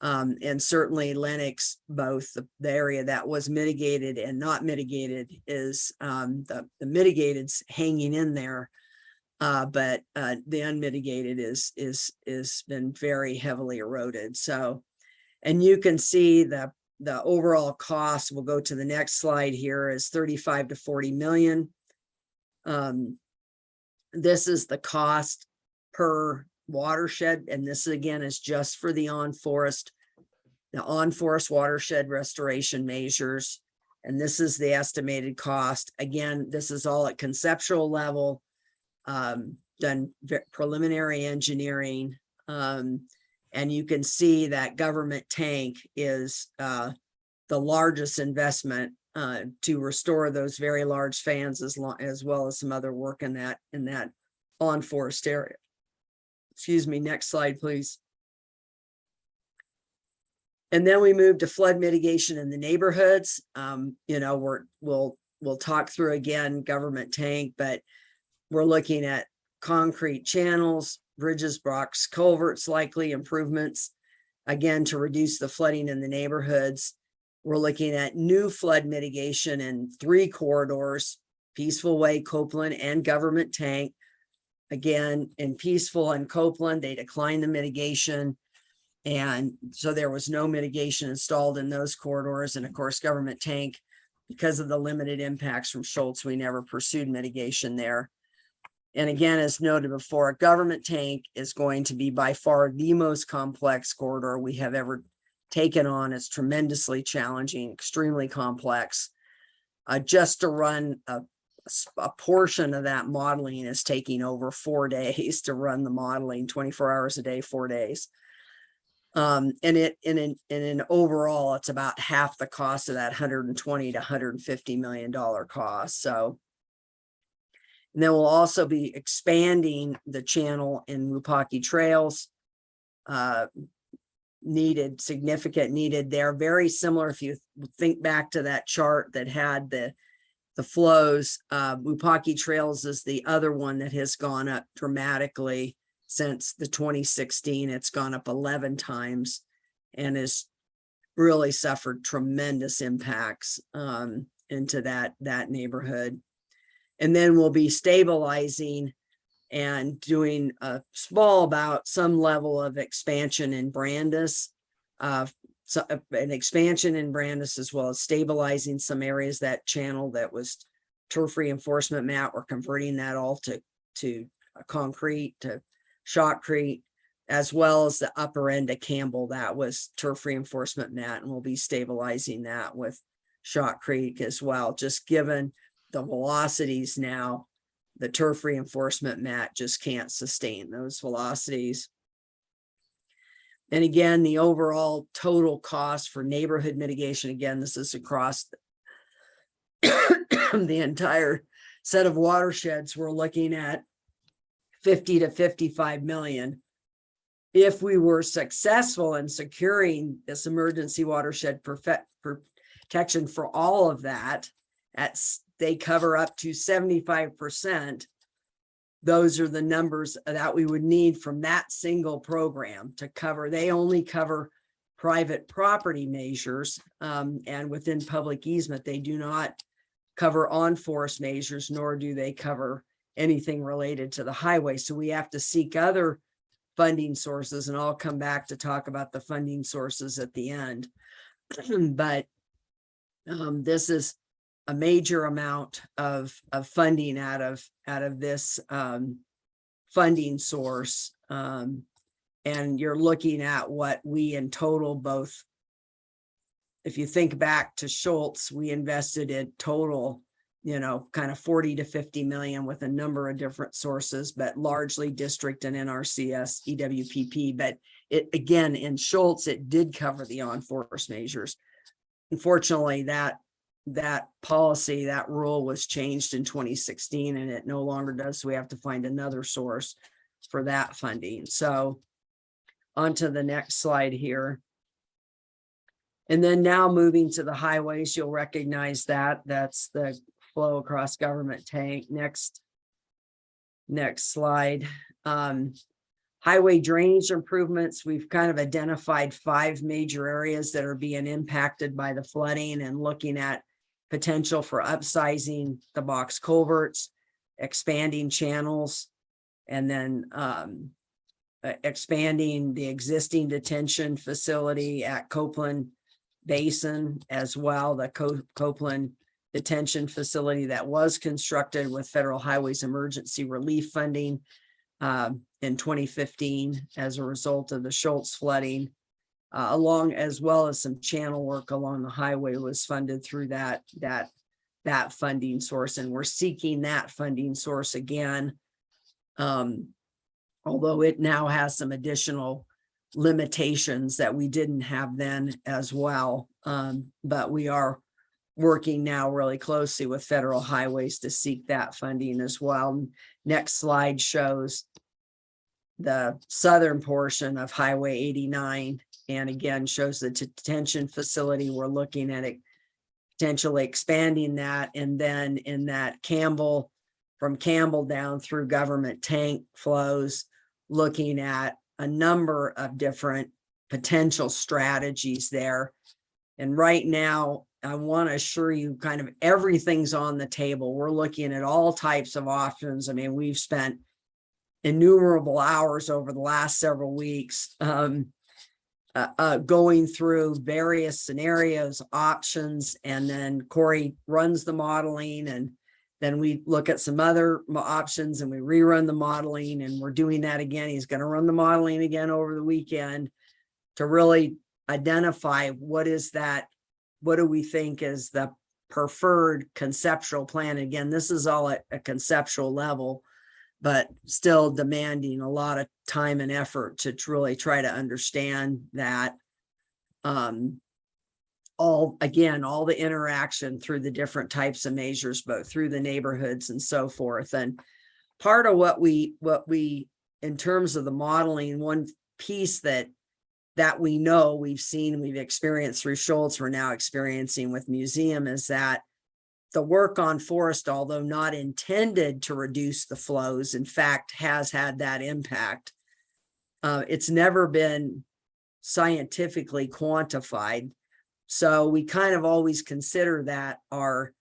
and certainly Lennox, both the area that was mitigated and not mitigated is the mitigated's hanging in there, but the unmitigated is been very heavily eroded. So, and you can see the overall cost, we'll go to the next slide here, is 35 to 40 million. This is the cost per watershed, and this again is just for the on-forest watershed restoration measures, and this is the estimated cost. Again, this is all at conceptual level, done preliminary engineering, and you can see that Government Tank is the largest investment to restore those very large fans as well as some other work in that on forest area. Excuse me, next slide, please. And then we move to flood mitigation in the neighborhoods. You know, we'll talk through again government tank, but we're looking at concrete channels, bridges, box culverts, likely improvements, again, to reduce the flooding in the neighborhoods. We're looking at new flood mitigation in 3 corridors, Peaceful Way, Copeland, and Government Tank. Again, in Peaceful and Copeland, they declined the mitigation. And so there was no mitigation installed in those corridors. And of course, Government Tank, because of the limited impacts from Schultz, we never pursued mitigation there. And again, as noted before, Government Tank is going to be by far the most complex corridor we have ever taken on. It's tremendously challenging, extremely complex. Just to run a portion of that modeling is taking over 4 days to run the modeling, 24 hours a day, 4 days. And in overall, it's about half the cost of that $120 to $150 million cost. So, and then we'll also be expanding the channel in Wupaki Trails. Significant needed there. Very similar, if you think back to that chart that had the flows, Wupaki Trails is the other one that has gone up dramatically since the 2016. It's gone up 11 times and has really suffered tremendous impacts into that neighborhood. And then we'll be stabilizing and doing a small some level of expansion in Brandis, so an expansion in Brandis, as well as stabilizing some areas. That channel that was turf reinforcement mat, we're converting that all to concrete, to shotcrete, as well as the upper end of Campbell that was turf reinforcement mat, and we'll be stabilizing that with shotcrete as well. Just given the velocities now, the turf reinforcement mat just can't sustain those velocities. And again, the overall total cost for neighborhood mitigation, again, this is across the entire set of watersheds, we're looking at 50 to 55 million. If we were successful in securing this emergency watershed protection for all of that, they cover up to 75%. Those are the numbers that we would need from that single program to cover. They only cover private property measures, and within public easement, they do not cover on forest measures, nor do they cover anything related to the highway. So we have to seek other funding sources, and I'll come back to talk about the funding sources at the end. But this is a major amount of funding out of this funding source. And you're looking at what we in total, both, if you think back to Schultz, we invested in total, you know, kind of 40 to 50 million with a number of different sources, but largely district and Nrcs, EWPP. But it, again, in Schultz, it did cover the on-forest measures. Unfortunately, that policy, that rule was changed in 2016, and it no longer does. So we have to find another source for that funding. So on to the next slide here. And then now moving to the highways, you'll recognize that's the flow across Government Tank. Next slide. Highway drainage improvements. We've kind of identified 5 major areas that are being impacted by the flooding, and looking at potential for upsizing the box culverts, expanding channels, and then expanding the existing detention facility at Copeland Basin as well. The Copeland detention facility that was constructed with Federal Highways Emergency Relief Funding in 2015 as a result of the Schultz flooding, along as well as some channel work along the highway was funded through that funding source. And we're seeking that funding source again, although it now has some additional limitations that we didn't have then as well. But we are working now really closely with federal highways to seek that funding as well. Next slide shows the southern portion of Highway 89, and again shows the detention facility. We're looking at it potentially expanding that, and then in that from Campbell down through Government Tank flows, looking at a number of different potential strategies there. And right now, I want to assure you kind of everything's on the table. We're looking at all types of options. I mean, we've spent innumerable hours over the last several weeks going through various scenarios, options, and then Corey runs the modeling, and then we look at some other options and we rerun the modeling, and we're doing that again. He's going to run the modeling again over the weekend to really identify what do we think is the preferred conceptual plan. Again, this is all at a conceptual level, but still demanding a lot of time and effort to really try to understand that all the interaction through the different types of measures, both through the neighborhoods and so forth. And part of what we in terms of the modeling, one piece that we know we've seen, we've experienced through Schultz, we're now experiencing with museum, is that the work on forest, although not intended to reduce the flows, in fact, has had that impact. It's never been scientifically quantified. So we kind of always consider that our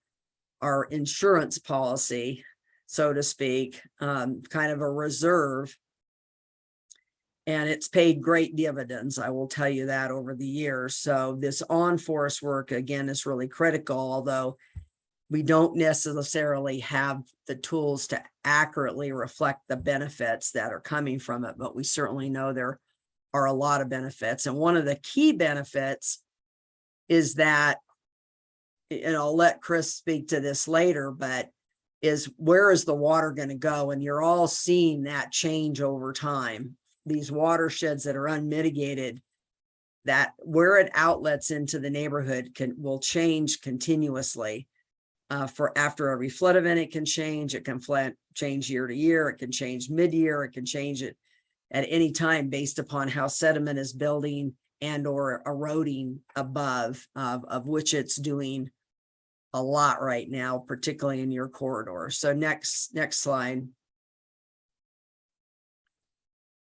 insurance policy, so to speak, kind of a reserve. And it's paid great dividends, I will tell you that, over the years. So this on-forest work, again, is really critical, although we don't necessarily have the tools to accurately reflect the benefits that are coming from it, but we certainly know there are a lot of benefits. And one of the key benefits is that, and I'll let Chris speak to this later, but is where is the water going to go? And you're all seeing that change over time. These watersheds that are unmitigated, that where it outlets into the neighborhood will change continuously. For after every flood event, it can change. It can change year to year. It can change mid-year. It can change it at any time based upon how sediment is building and or eroding above, of which it's doing a lot right now, particularly in your corridor. So next slide.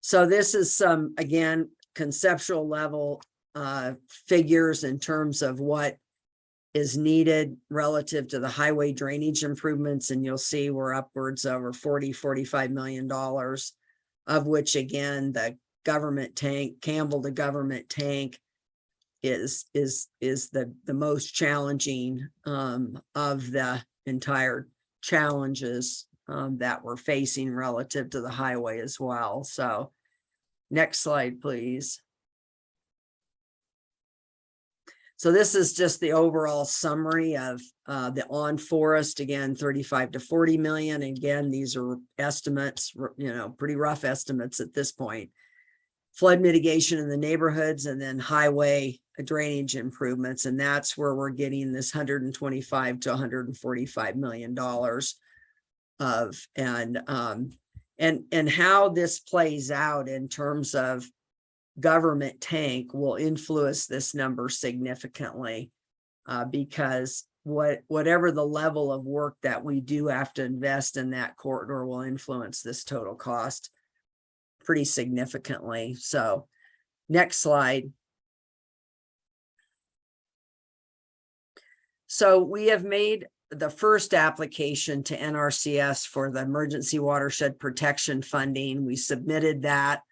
So this is some, again, conceptual level figures in terms of what is needed relative to the highway drainage improvements. And you'll see we're upwards over $45 million, of which, again, the government tank, Campbell to government tank, is the most challenging of the entire challenges that we're facing relative to the highway as well. So next slide, please. So this is just the overall summary of the on forest, again, 35 to 40 million. Again, these are estimates, pretty rough estimates at this point. Flood mitigation in the neighborhoods, and then highway drainage improvements. And that's where we're getting this $125 to $145 million of, and how this plays out in terms of government tank will influence this number significantly, because whatever the level of work that we do have to invest in that corridor will influence this total cost pretty significantly. So next slide. So we have made the first application to NRCS for the emergency watershed protection funding. We submitted that.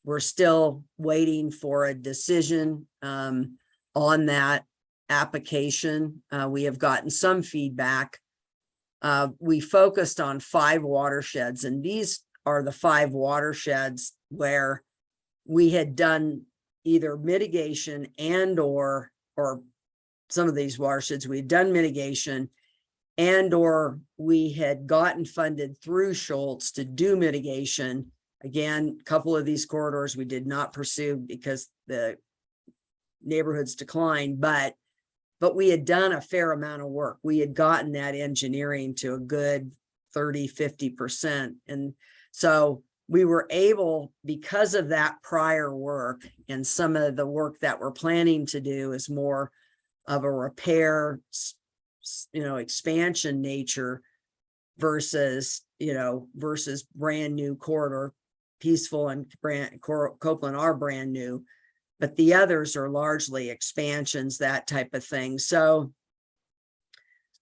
We're still waiting for a decision on that application. We have gotten some feedback. We focused on 5 watersheds, and these are the 5 watersheds where we had done either mitigation and or some of these watersheds we had done mitigation, and or we had gotten funded through Schultz to do mitigation. Again, a couple of these corridors we did not pursue because the neighborhoods declined, but but we had done a fair amount of work. We had gotten that engineering to a good 30–50%. And so we were able, because of that prior work and some of the work that we're planning to do is more of a repair, expansion nature versus brand new corridor. Peaceful and Copeland are brand new, but the others are largely expansions, that type of thing. So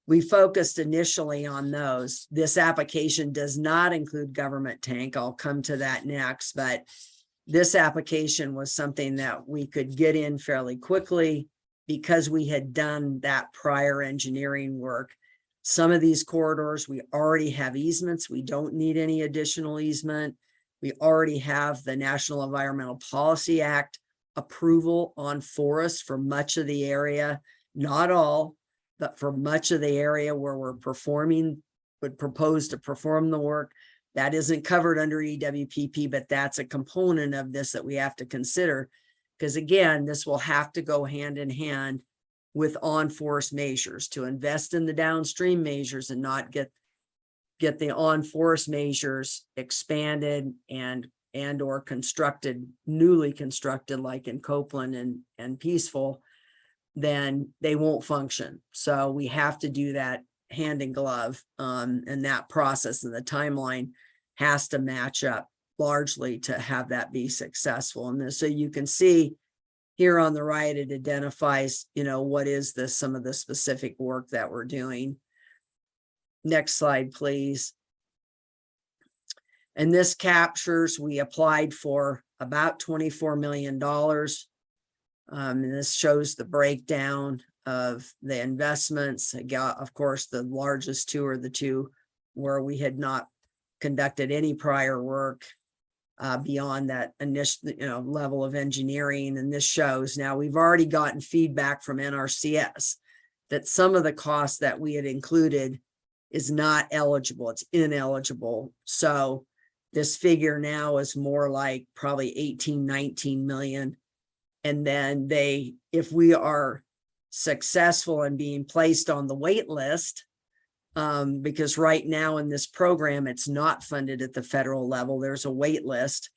we focused initially on those. This application does not include government tank. I'll come to that next, but this application was something that we could get in fairly quickly because we had done that prior engineering work. Some of these corridors, we already have easements. We don't need any additional easement. We already have the National Environmental Policy Act approval on forests for much of the area, not all, but for much of the area where we're would propose to perform the work. That isn't covered under EWPP, but that's a component of this that we have to consider. Because again, this will have to go hand in hand with on-forest measures to invest in the downstream measures and not get the on-forest measures expanded and or newly constructed, like in Copeland and Peaceful, then they won't function. So we have to do that hand in glove, and that process and the timeline has to match up largely to have that be successful. And so you can see here on the right, it identifies, what is some of the specific work that we're doing. Next slide, please. And this captures, we applied for about $24 million. And this shows the breakdown of the investments. Of course, the largest two are the two where we had not conducted any prior work beyond that initial level of engineering. And this shows now we've already gotten feedback from Nrcs that some of the costs that we had included is not eligible, it's ineligible. So this figure now is more like probably 18–19 million. And then if we are successful in being placed on the wait list, because right now in this program, it's not funded at the federal level, there's a wait list.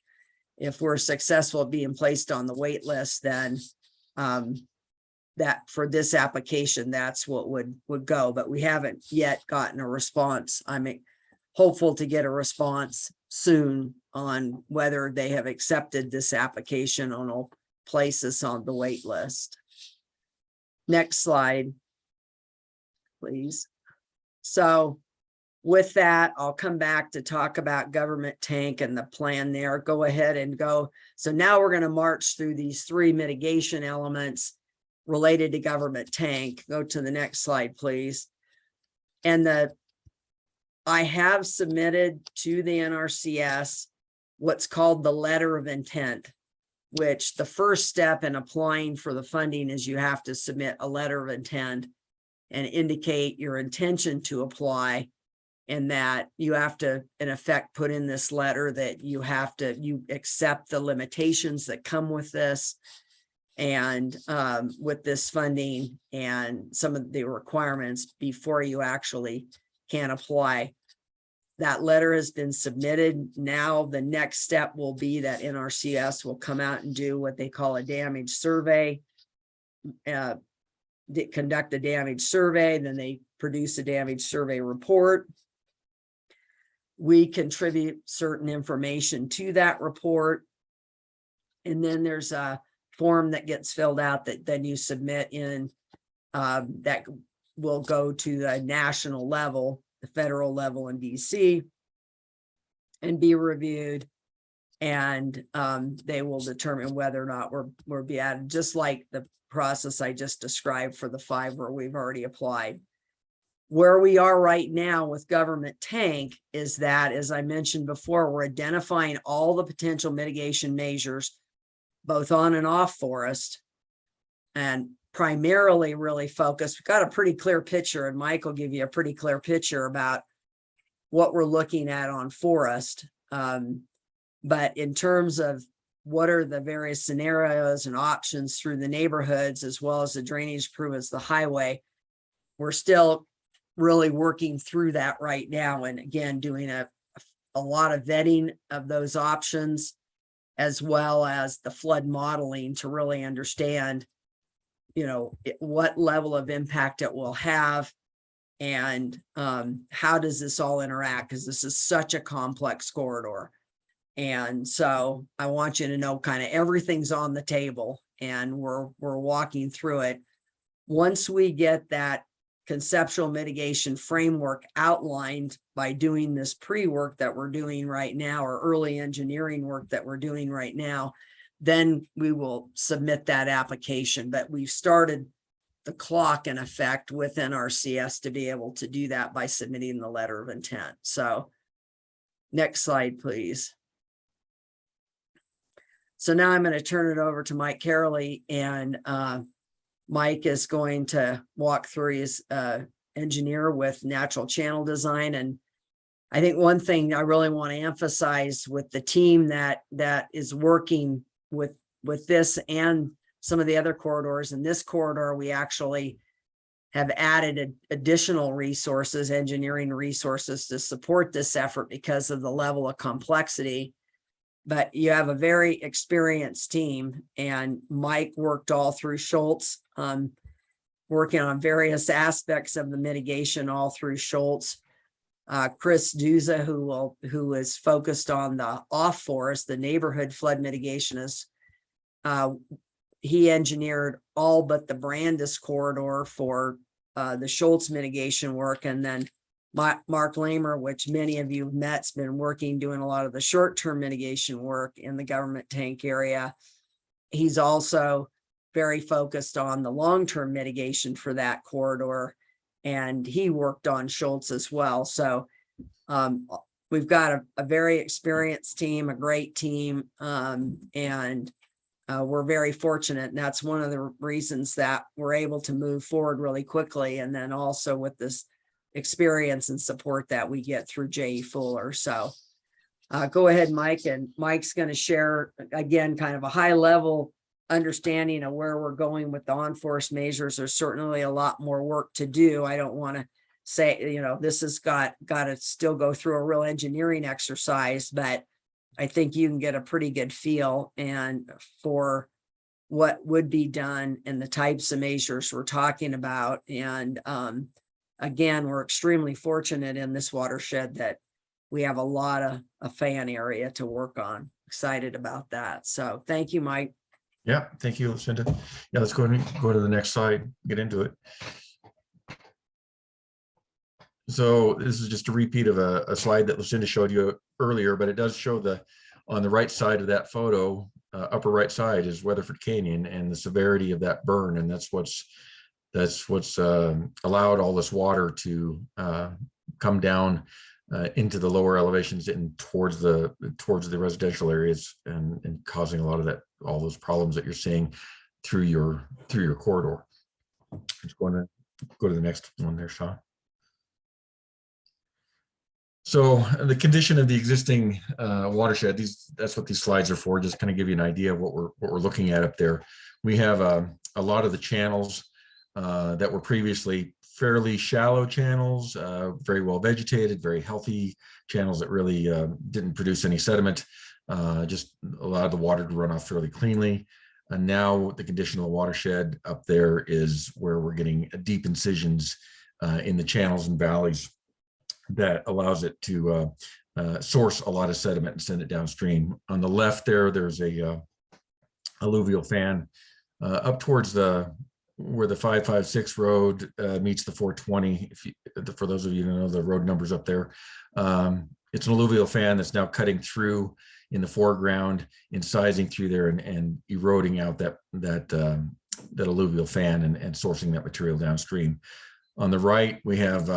If we're successful at being placed on the wait list, then that for this application, that's what would go, but we haven't yet gotten a response. I'm hopeful to get a response soon on whether they have accepted this application and will place us on the wait list. Next slide, please. So with that, I'll come back to talk about government tank and the plan there. Go ahead and go. So now we're going to march through these three mitigation elements related to government tank. Go to the next slide, please. And I have submitted to the NRCS what's called the letter of intent, which the first step in applying for the funding is you have to submit a letter of intent and indicate your intention to apply, and that you have to, in effect, put in this letter that you accept the limitations that come with this and with this funding and some of the requirements before you actually can apply. That letter has been submitted. Now the next step will be that NRCS will come out and do what they call a damage survey, conduct a damage survey, then they produce a damage survey report. We contribute certain information to that report. And then there's a form that gets filled out that then you submit in that will go to the national level, the federal level in DC, and be reviewed. And they will determine whether or not we're be added, just like the process I just described for the 5 where we've already applied. Where we are right now with government tank is that, as I mentioned before, we're identifying all the potential mitigation measures, both on and off forest, and primarily really focused. We've got a pretty clear picture, and Mike will give you a pretty clear picture about what we're looking at on forest. But in terms of what are the various scenarios and options through the neighborhoods, as well as the drainage improvements, the highway. We're still really working through that right now. And again, doing a lot of vetting of those options, as well as the flood modeling to really understand, what level of impact it will have, and how does this all interact, because this is such a complex corridor. And so I want you to know kind of everything's on the table, and we're walking through it. Once we get that conceptual mitigation framework outlined by doing this pre-work that we're doing right now, or early engineering work that we're doing right now, then we will submit that application. But we've started the clock in effect with Nrcs to be able to do that by submitting the letter of intent. So next slide, please. So now I'm going to turn it over to Mike Carrolley, and Mike is going to walk through his engineer with natural channel design. And I think one thing I really want to emphasize with the team that is working with this and some of the other corridors, in this corridor, we actually have added additional resources, engineering resources, to support this effort because of the level of complexity. But you have a very experienced team, and Mike worked all through Schultz, working on various aspects of the mitigation all through Schultz. Chris Duza, who is focused on the off forest, the neighborhood flood mitigation, is he engineered all but the Brandis corridor for the Schultz mitigation work. And then Mark Lamer, which many of you have met, has been working, doing a lot of the short-term mitigation work in the government tank area. He's also very focused on the long-term mitigation for that corridor, and he worked on Schultz as well. So we've got a very experienced team, a great team, and we're very fortunate. And that's one of the reasons that we're able to move forward really quickly. And then also with this experience and support that we get through J.E. Fuller. So go ahead, Mike, and Mike's going to share again kind of a high level understanding of where we're going with the on-forest measures. There's certainly a lot more work to do. I don't want to say, this has got to still go through a real engineering exercise, but I think you can get a pretty good feel and for what would be done and the types of measures we're talking about. And again, we're extremely fortunate in this watershed that we have a lot of a fan area to work on. Excited about that. So thank you, Mike. Yeah, thank you, Lucinda. Yeah, let's go to the next slide, get into it. So this is just a repeat of a slide that Lucinda showed you earlier, but it does show on the right side of that photo, upper right side is Weatherford Canyon and the severity of that burn. And that's what's allowed all this water to come down into the lower elevations and towards the residential areas and causing a lot of all those problems that you're seeing through your corridor. Just going to go to the next one there, Sean. So the condition of the existing watershed, that's what these slides are for, just kind of give you an idea of what we're looking at up there. We have a lot of the channels that were previously fairly shallow channels, very well vegetated, very healthy channels that really didn't produce any sediment, just allowed the water to run off fairly cleanly. And now the condition of the watershed up there is where we're getting deep incisions in the channels and valleys that allows it to source a lot of sediment and send it downstream. On the left there's a alluvial fan up towards where the 556 road meets the 420. For those of you who know the road numbers up there, it's an alluvial fan that's now cutting through in the foreground, incising through there and eroding out that alluvial fan and sourcing that material downstream. On the right, we have,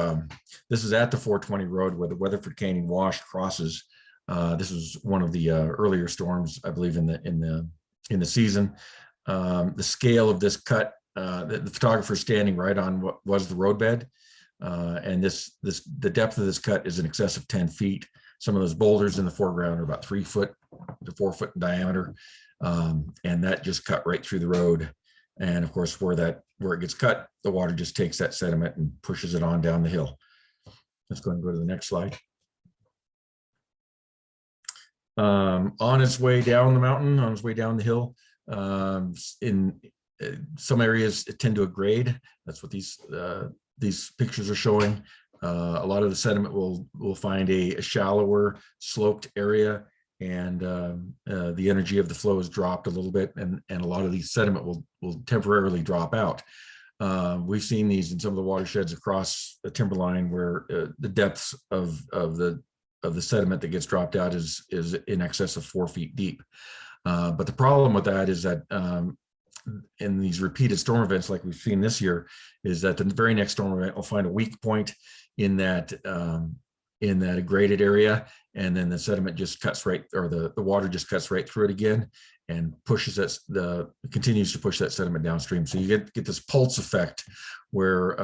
this is at the 420 road where the Weatherford Canyon wash crosses. This was one of the earlier storms, I believe, in the season. The scale of this cut, the photographer standing right on what was the roadbed, and the depth of this cut is in excess of 10 feet. Some of those boulders in the foreground are about 3 foot to 4 foot in diameter. And that just cut right through the road. And of course, where it gets cut, the water just takes that sediment and pushes it on down the hill. Let's go and go to the next slide. On its way down the mountain, on its way down the hill, in some areas it tend to grade. That's what these pictures are showing. A lot of the sediment will find a shallower sloped area, and the energy of the flow has dropped a little bit, and a lot of these sediment will temporarily drop out. We've seen these in some of the watersheds across the timberline where the depths of the sediment that gets dropped out is in excess of 4 feet deep. But the problem with that is that in these repeated storm events like we've seen this year, is that the very next storm event will find a weak point in that graded area, and then the sediment just cuts right, or the water just cuts right through it again and pushes continues to push that sediment downstream. So you get this pulse effect where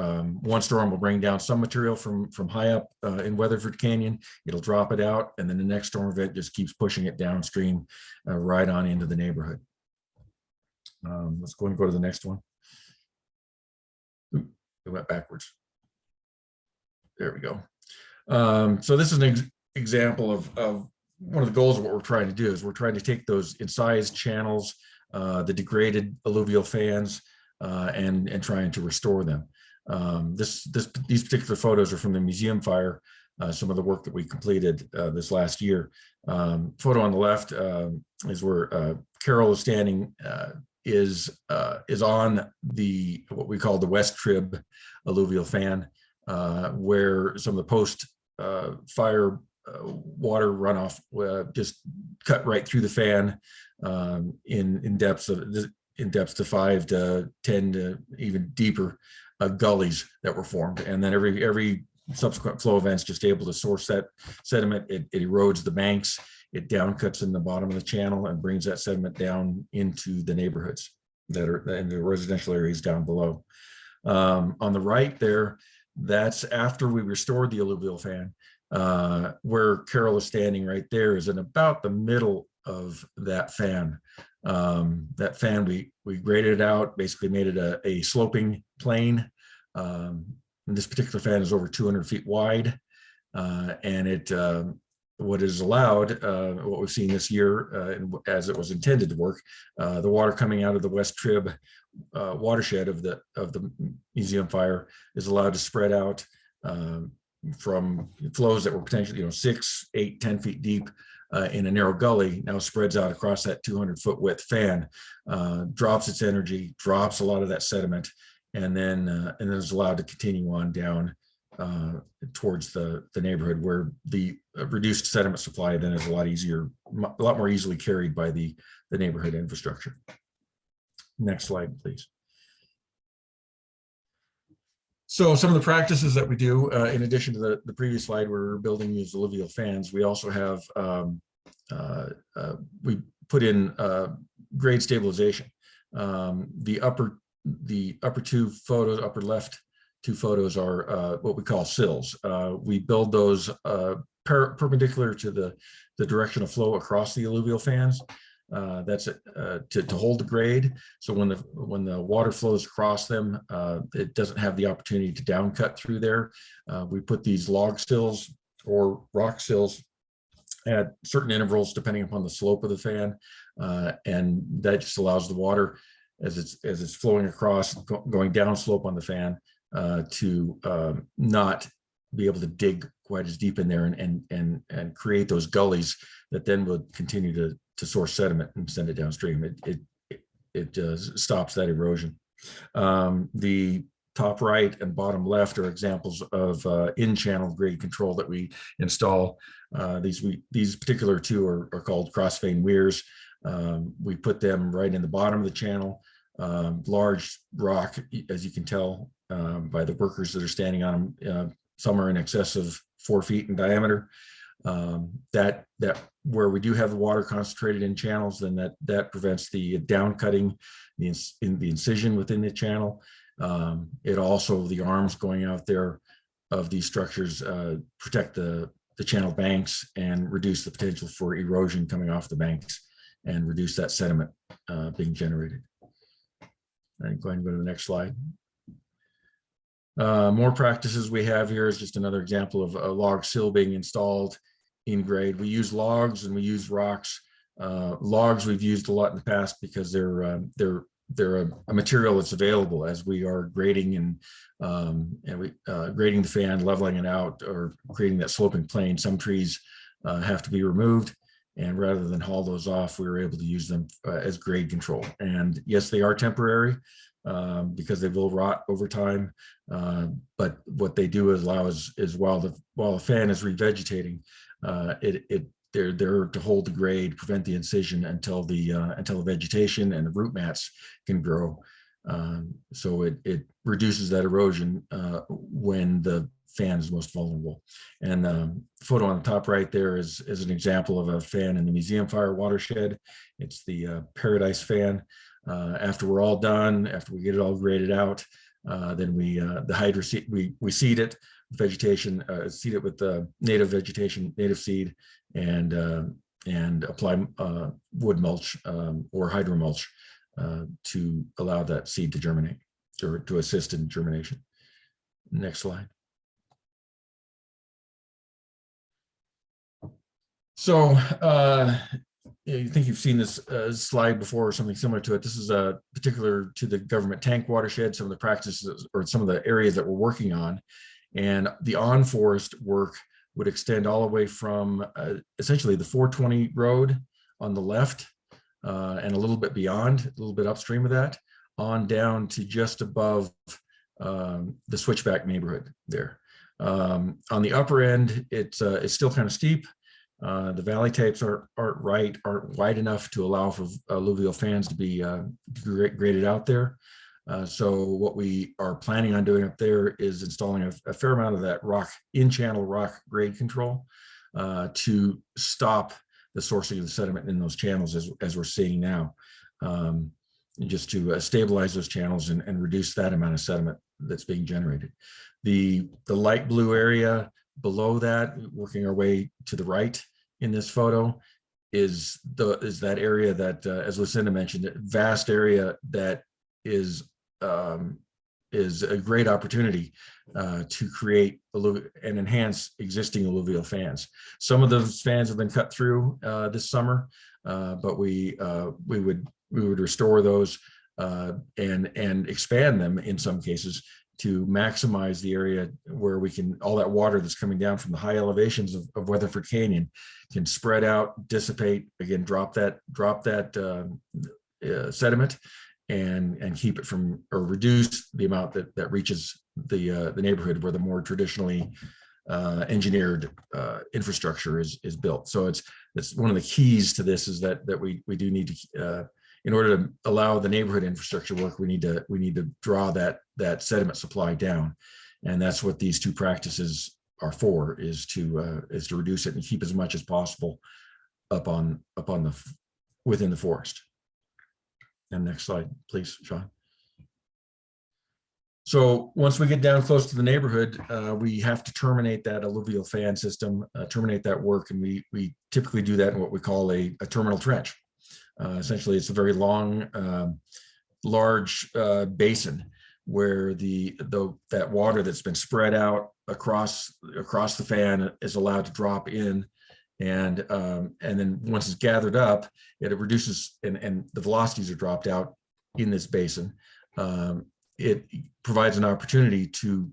one storm will bring down some material from high up in Weatherford Canyon, it'll drop it out, and then the next storm event just keeps pushing it downstream right on into the neighborhood. Let's go and go to the next one. Ooh, it went backwards. There we go. So this is an example of one of the goals of what we're trying to do is we're trying to take those incised channels, the degraded alluvial fans, and trying to restore them. These particular photos are from the museum fire, some of the work that we completed this last year. Photo on the left is where Carol is standing, is on what we call the West Trib alluvial fan, where some of the post fire water runoff just cut right through the fan in depths to 5 to 10 to even deeper gullies that were formed, and then every subsequent flow event's just able to source that sediment. It erodes the banks, it down cuts in the bottom of the channel and brings that sediment down into the neighborhoods that are in the residential areas down below. On the right there, that's after we restored the alluvial fan. Where Carol is standing right there is in about the middle of that fan. That fan, we graded it out, basically made it a sloping plane. And this particular fan is over 200 feet wide. And it, what is allowed, what we've seen this year, as it was intended to work, the water coming out of the West Trib watershed of the museum fire is allowed to spread out from flows that were potentially 6, 8, 10 feet deep in a narrow gully, now spreads out across that 200-foot width fan, drops its energy, drops a lot of that sediment, and then is allowed to continue on down towards the neighborhood, where the reduced sediment supply then is a lot more easily carried by the neighborhood infrastructure. Next slide, please. So some of the practices that we do, in addition to the previous slide where we're building these alluvial fans, we also have, we put in grade stabilization. The upper left two photos are what we call sills. We build those perpendicular to the direction of flow across the alluvial fans. That's to hold the grade. So when the water flows across them, it doesn't have the opportunity to down cut through there. We put these log sills or rock sills at certain intervals depending upon the slope of the fan, and that just allows the water as it's flowing across, going down slope on the fan, to not be able to dig quite as deep in there and create those gullies that then would continue to source sediment and send it downstream. It stops that erosion. The top right and bottom left are examples of in-channel grade control that we install. These particular two are called cross-vein weirs. We put them right in the bottom of the channel. Large rock, as you can tell by the workers that are standing on them, some are in excess of 4 feet in diameter. That where we do have the water concentrated in channels, then that prevents the down cutting in the incision within the channel. It also, the arms going out there of these structures protect the the channel banks and reduce the potential for erosion coming off the banks and reduce that sediment being generated. And go ahead and go to the next slide. More practices we have here is just another example of a log sill being installed in grade. We use logs and we use rocks. Logs we've used a lot in the past because they're a material that's available as we are grading and grading the fan, leveling it out, or creating that sloping plane. Some trees have to be removed, and rather than haul those off, we were able to use them as grade control. And yes, they are temporary because they will rot over time. But what they do is allow us is while the fan is revegetating, they're there to hold the grade, prevent the incision until the vegetation and the root mats can grow. So it reduces that erosion when the fan is most vulnerable. And the photo on the top right there is an example of a fan in the Museum Fire Watershed. It's the Paradise fan. After we're all done, after we get it all graded out, then the hydro seed, we seed it with vegetation, seed it with the native vegetation, native seed, and apply wood mulch or hydro mulch to allow that seed to germinate or to assist in germination. Next slide. So I think you've seen this slide before or something similar to it. This is particular to the government tank watershed, some of the practices or some of the areas that we're working on. And the on-forest work would extend all the way from essentially the 420 road on the left and a little bit beyond, a little bit upstream of that, on down to just above the Switchback neighborhood there. On the upper end, it's still kind of steep. The valley types aren't wide enough to allow for alluvial fans to be graded out there. So what we are planning on doing up there is installing a fair amount of that in-channel rock grade control to stop the sourcing of the sediment in those channels as we're seeing now, just to stabilize those channels and reduce that amount of sediment that's being generated. The light blue area below that, working our way to the right in this photo, is that area that, as Lucinda mentioned, a vast area that is a great opportunity to create and enhance existing alluvial fans. Some of those fans have been cut through this summer, but we would restore those and expand them in some cases to maximize the area where we can, all that water that's coming down from the high elevations of Weatherford Canyon can spread out, dissipate, again, drop that sediment and keep it from, or reduce the amount that reaches the neighborhood where the more traditionally engineered infrastructure is built. So it's one of the keys to this is that we do need to, in order to allow the neighborhood infrastructure work, we need to draw that sediment supply down, and that's what these two practices are for, is to reduce it and keep as much as possible within the forest. And next slide, please, Sean. So once we get down close to the neighborhood, we have to terminate that alluvial fan system, terminate that work, and we typically do that in what we call a terminal trench. Essentially, it's a very long, large basin where that water that's been spread out across the fan is allowed to drop in, and then once it's gathered up, it reduces and the velocities are dropped out in this basin. It provides an opportunity to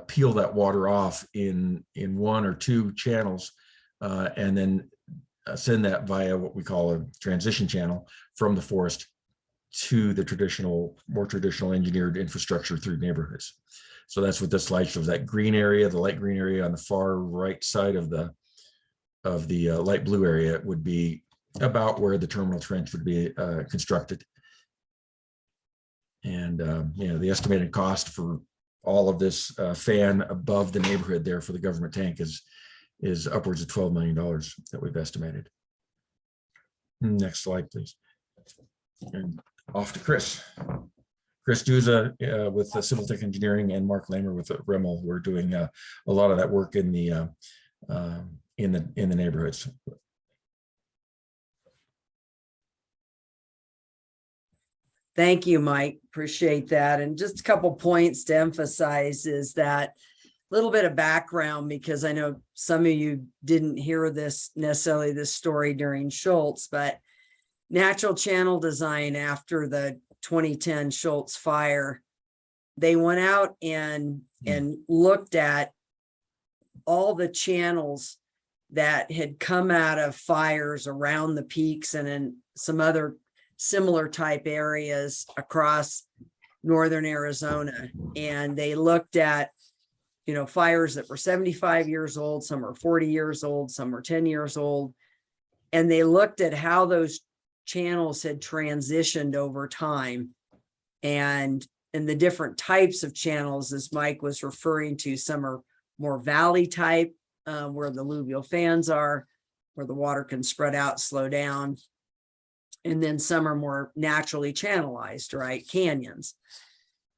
peel that water off in one or two channels, and then send that via what we call a transition channel from the forest to the more traditional engineered infrastructure through neighborhoods. So that's what this slide shows. That green area, the light green area on the far right side of the light blue area would be about where the terminal trench would be constructed. And the estimated cost for all of this fan above the neighborhood there for the government tank is upwards of $12 million that we've estimated. Next slide, please. And off to Chris. Chris Duza with Civil Tech Engineering and Mark Lamer with Rimmel. We're doing a lot of that work in the in the neighborhoods. Thank you, Mike. Appreciate that. And just a couple points to emphasize is that little bit of background, because I know some of you didn't hear this necessarily this story during Schultz, but natural channel design after the 2010 Schultz fire, they went out and looked at all the channels that had come out of fires around the peaks and in some other similar type areas across northern Arizona. And they looked at, you know, fires that were 75 years old, some were 40 years old, some were 10 years old. And they looked at how those channels had transitioned over time and the different types of channels, as Mike was referring to. Some are more valley type, where the alluvial fans are, where the water can spread out, slow down. And then some are more naturally channelized, right? Canyons.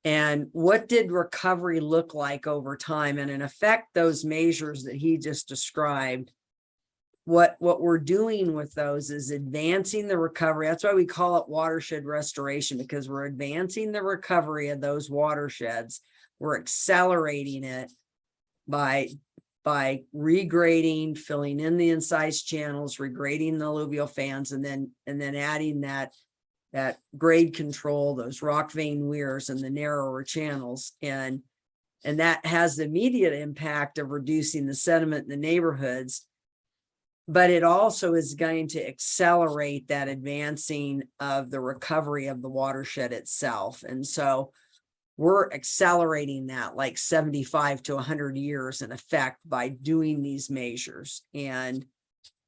And what did recovery look like over time? And in effect, those measures that he just described, what we're doing with those is advancing the recovery. That's why we call it watershed restoration, because we're advancing the recovery of those watersheds. We're accelerating it by regrading, filling in the incised channels, regrading the alluvial fans, and then adding that grade control, those rock vein weirs and the narrower channels. And that has the immediate impact of reducing the sediment in the neighborhoods, but it also is going to accelerate that advancing of the recovery of the watershed itself. And so we're accelerating that like 75 to 100 years in effect by doing these measures. And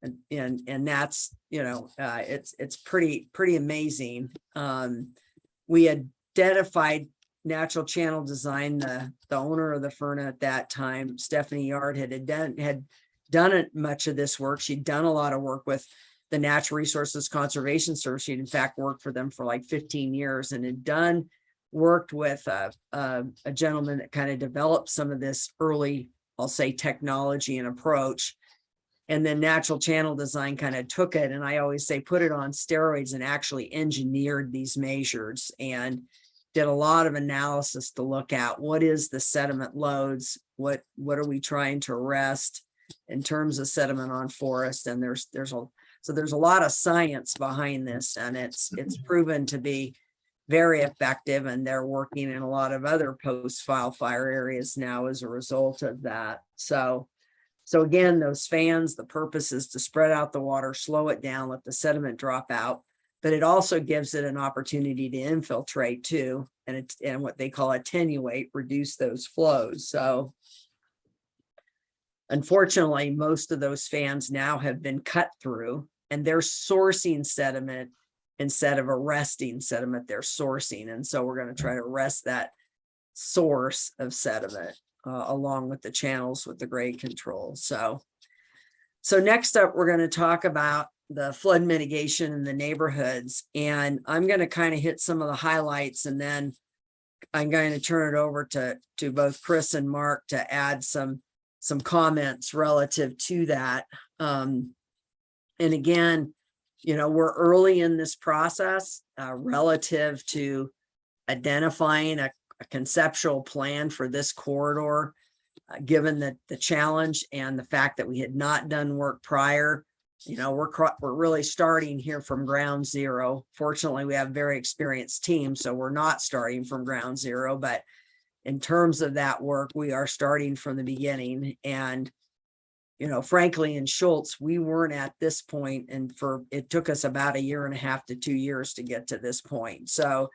that's, you know, it's pretty amazing. We identified natural channel design. The owner of the Ferna at that time, Stephanie Yard, had done much of this work. She'd done a lot of work with the Natural Resources Conservation Service. She'd in fact worked for them for like 15 years and had worked with a gentleman that kind of developed some of this early, I'll say, technology and approach. And then natural channel design kind of took it, and I always say put it on steroids, and actually engineered these measures and did a lot of analysis to look at what is the sediment loads, what are we trying to arrest in terms of sediment on forest. And there's a lot of science behind this, and it's proven to be very effective, and they're working in a lot of other post-wildfire areas now as a result of that. So again, those fans, the purpose is to spread out the water, slow it down, let the sediment drop out, but it also gives it an opportunity to infiltrate too, and what they call attenuate, reduce those flows. So unfortunately, most of those fans now have been cut through, and they're sourcing sediment. Instead of arresting sediment, they're sourcing. And so we're going to try to arrest that source of sediment along with the channels with the grade control. So next up, we're going to talk about the flood mitigation in the neighborhoods. And I'm going to kind of hit some of the highlights, and then I'm going to turn it over to both Chris and Mark to add some comments relative to that. And again, you know, we're early in this process relative to identifying a conceptual plan for this corridor, given the challenge and the fact that we had not done work prior. You know, we're really starting here from ground zero. Fortunately, we have a very experienced team, so we're not starting from ground zero. But in terms of that work, we are starting from the beginning. And you know, frankly, in Schultz, we weren't at this point, and it took us about 1.5 to 2 years to get to this point. So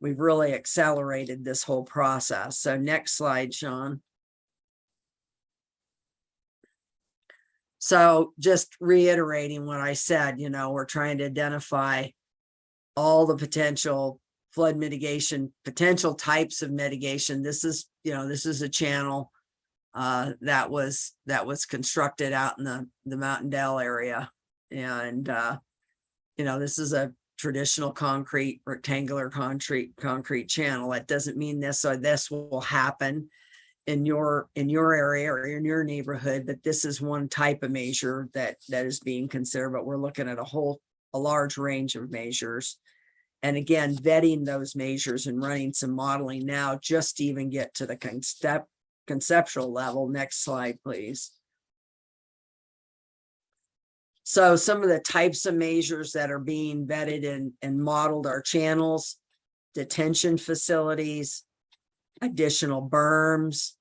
we've really accelerated this whole process. So next slide, Sean. So just reiterating what I said, you know, we're trying to identify all the potential flood mitigation, potential types of mitigation. This is a channel that was constructed out in the Mountain Dell area. And, you know, this is a traditional rectangular concrete channel. That doesn't mean this will happen. in your area or in your neighborhood, but this is one type of measure that is being considered, but we're looking at a large range of measures. And again, vetting those measures and running some modeling now just to even get to the conceptual level. Next slide, please. So some of the types of measures that are being vetted and modeled are channels, detention facilities, additional berms.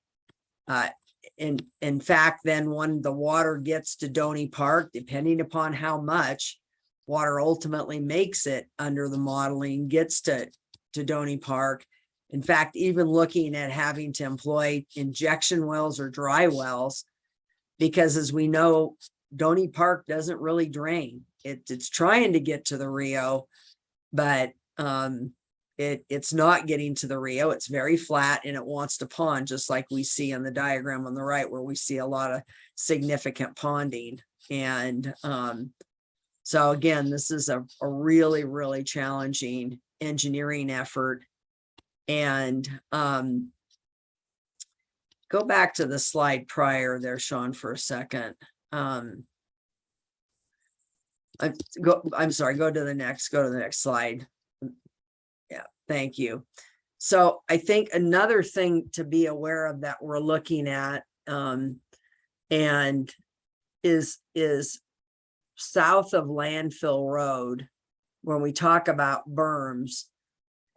In fact, then when the water gets to Donny Park, depending upon how much water ultimately makes it under the modeling, gets to Donny Park. In fact, even looking at having to employ injection wells or dry wells, because as we know, Donny Park doesn't really drain. It's trying to get to the Rio, but it's not getting to the Rio. It's very flat and it wants to pond, just like we see on the diagram on the right, where we see a lot of significant ponding. And so again, this is a really, really challenging engineering effort. And go back to the slide prior there, Sean, for a second. I'm sorry, go to the next slide. Yeah, thank you. So I think another thing to be aware of that we're looking at and is south of Landfill Road, when we talk about berms.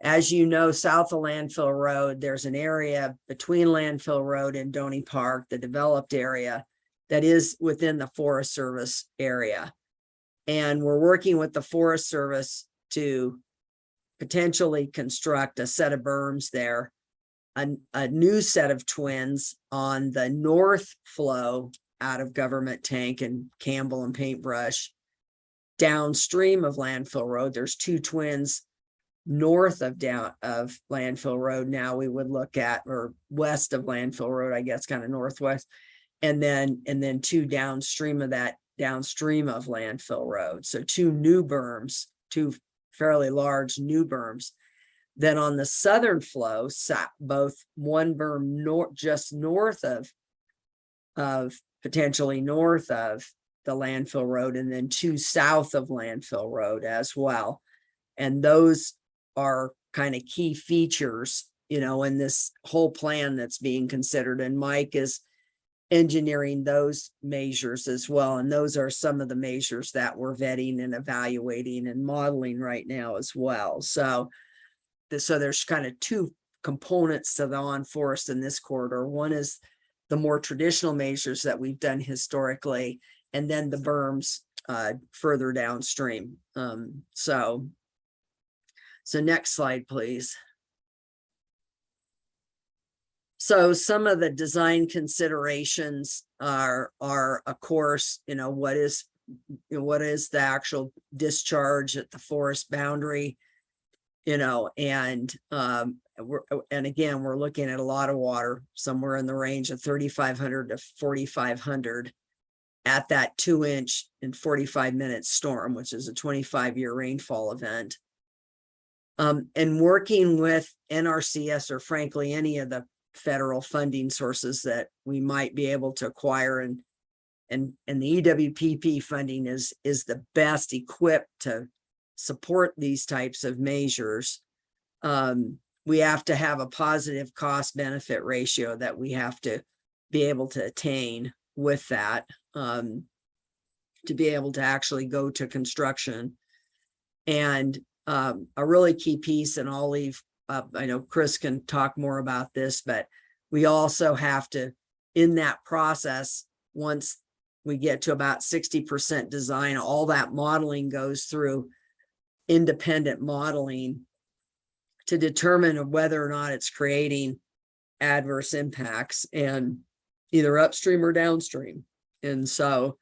As you know, south of Landfill Road, there's an area between Landfill Road and Donny Park, the developed area, that is within the Forest Service area. And we're working with the Forest Service to potentially construct a set of berms there, a new set of twins on the north flow out of Government Tank and Campbell and Paintbrush. Downstream of Landfill Road, there's two twins north of Landfill Road. Now we would look at, or west of Landfill Road, I guess, kind of northwest, and then two downstream of that, downstream of Landfill Road. So two new berms, two fairly large new berms. Then on the southern flow, both one berm just north of potentially north of the Landfill Road, and then two south of Landfill Road as well. And those are kind of key features, in this whole plan that's being considered. And Mike is engineering those measures as well. And those are some of the measures that we're vetting and evaluating and modeling right now as well. So there's kind of two components to the on-forest in this corridor. One is the more traditional measures that we've done historically, and then the berms further downstream. So next slide, please. So some of the design considerations are of course, what is the actual discharge at the forest boundary, and again, we're looking at a lot of water, somewhere in the range of 3,500 to 4,500 at that 2-inch in 45-minute storm, which is a 25-year rainfall event. And working with Nrcs, or frankly, any of the federal funding sources that we might be able to acquire, and the EWPP funding is the best equipped to support these types of measures. We have to have a positive cost benefit ratio that we have to be able to attain with that, to be able to actually go to construction. And a really key piece, and I'll leave I know Chris can talk more about this, but we also have to, in that process, once we get to about 60% design, all that modeling goes through independent modeling to determine whether or not it's creating adverse impacts, and either upstream or downstream. And so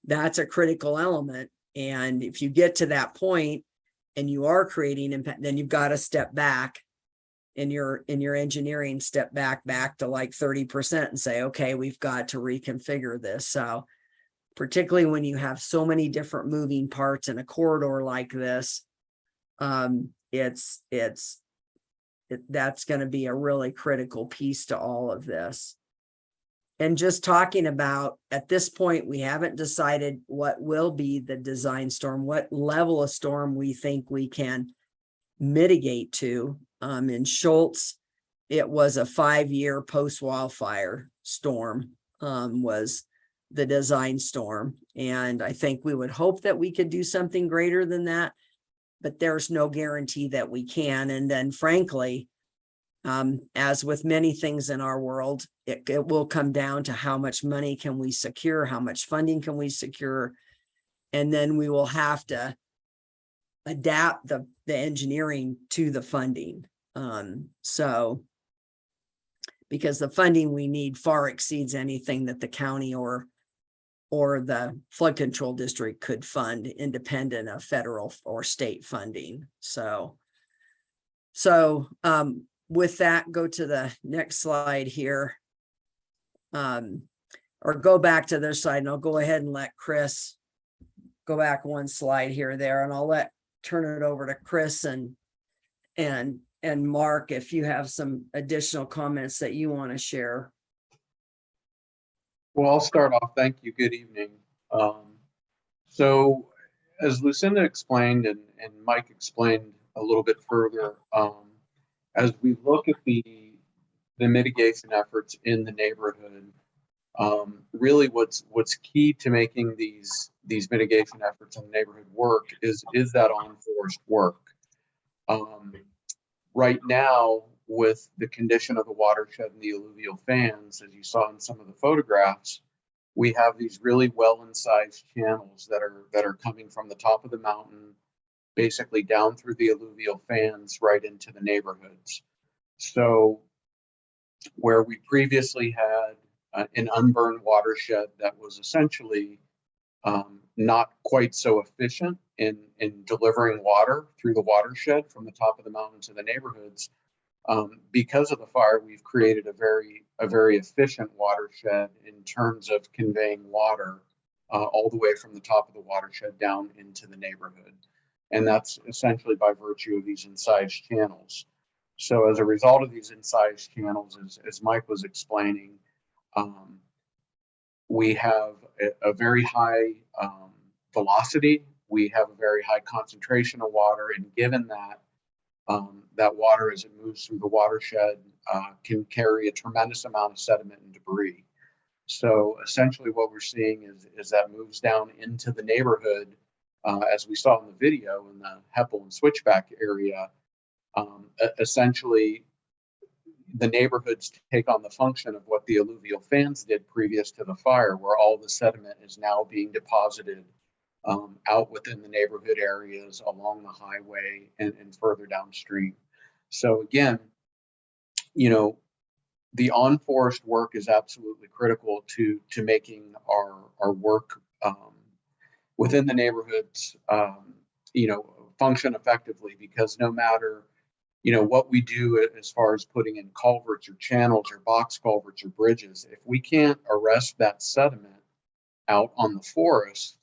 that's a critical element. And if you get to that point and you are creating impact, then you've got to step back in your engineering, step back to like 30% and say, okay, we've got to reconfigure this. So particularly when you have so many different moving parts in a corridor like this, it's that's going to be a really critical piece to all of this. And just talking about, at this point, we haven't decided what will be the design storm, what level of storm we think we can mitigate to. In Schultz, it was a 5-year post-wildfire storm, was the design storm. And I think we would hope that we could do something greater than that, but there's no guarantee that we can. And then frankly, as with many things in our world, it will come down to how much money can we secure, how much funding can we secure, and then we will have to adapt the engineering to the funding. So because the funding we need far exceeds anything that the county or the flood control district could fund independent of federal or state funding. So with that, go to the next slide here. Or go back to their side, and I'll go ahead and let Chris go back one slide here there, and I'll turn it over to Chris and Mark if you have some additional comments that you want to share. Well, I'll start off. Thank you. Good evening. So as Lucinda explained and Mike explained a little bit further, as we look at the mitigation efforts in the neighborhood, really what's key to making these mitigation efforts in the neighborhood work is that on-forest work. Right now, with the condition of the watershed and the alluvial fans, as you saw in some of the photographs, we have these really well-incised channels that are coming from the top of the mountain, basically down through the alluvial fans right into the neighborhoods. So where we previously had an unburned watershed that was essentially not quite so efficient in delivering water through the watershed from the top of the mountain to the neighborhoods, because of the fire, we've created a very efficient watershed in terms of conveying water all the way from the top of the watershed down into the neighborhood. And that's essentially by virtue of these incised channels. So as a result of these incised channels, as Mike was explaining, we have a very high velocity. We have a very high concentration of water, and given that, that water as it moves through the watershed can carry a tremendous amount of sediment and debris. So essentially what we're seeing is that moves down into the neighborhood, as we saw in the video in the Heppel and Switchback area. Essentially, the neighborhoods take on the function of what the alluvial fans did previous to the fire, where all the sediment is now being deposited out within the neighborhood areas along the highway and further downstream. So again, you know, the on-forest work is absolutely critical to making our work within the neighborhoods, you know, function effectively, because no matter, you know, what we do as far as putting in culverts or channels or box culverts or bridges, if we can't arrest that sediment out on the forest,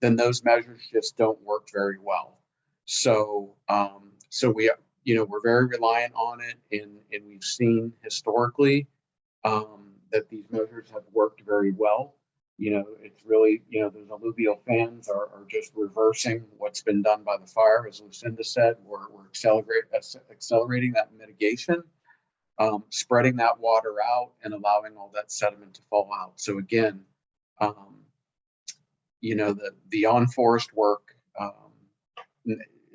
then those measures just don't work very well. So, so we, you know, we're very reliant on it, and we've seen historically that these measures have worked very well. You know, it's really, you know, those alluvial fans are just reversing what's been done by the fire. As Lucinda said, we're accelerating that mitigation, spreading that water out and allowing all that sediment to fall out. So again, you know, the on-forest work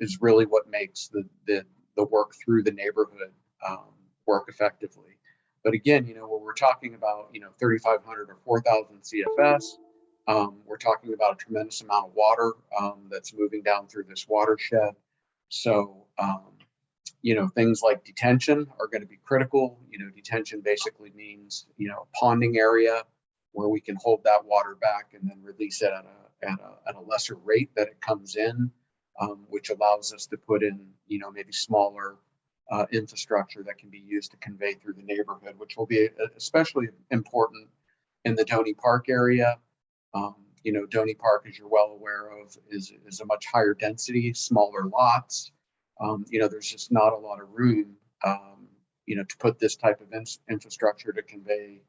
is really what makes the work through the neighborhood work effectively. But again, you know, when we're talking about, you know, 3,500 or 4,000 CFS, we're talking about a tremendous amount of water that's moving down through this watershed. So, you know, things like detention are going to be critical. You know, detention basically means, you know, a ponding area where we can hold that water back and then release it at a lesser rate that it comes in, which allows us to put in, you know, maybe smaller infrastructure that can be used to convey through the neighborhood, which will be especially important in the Donny Park area. You know, Donny Park, as you're well aware of, is a much higher density, smaller lots. there's just not a lot of room, to put this type of infrastructure to convey,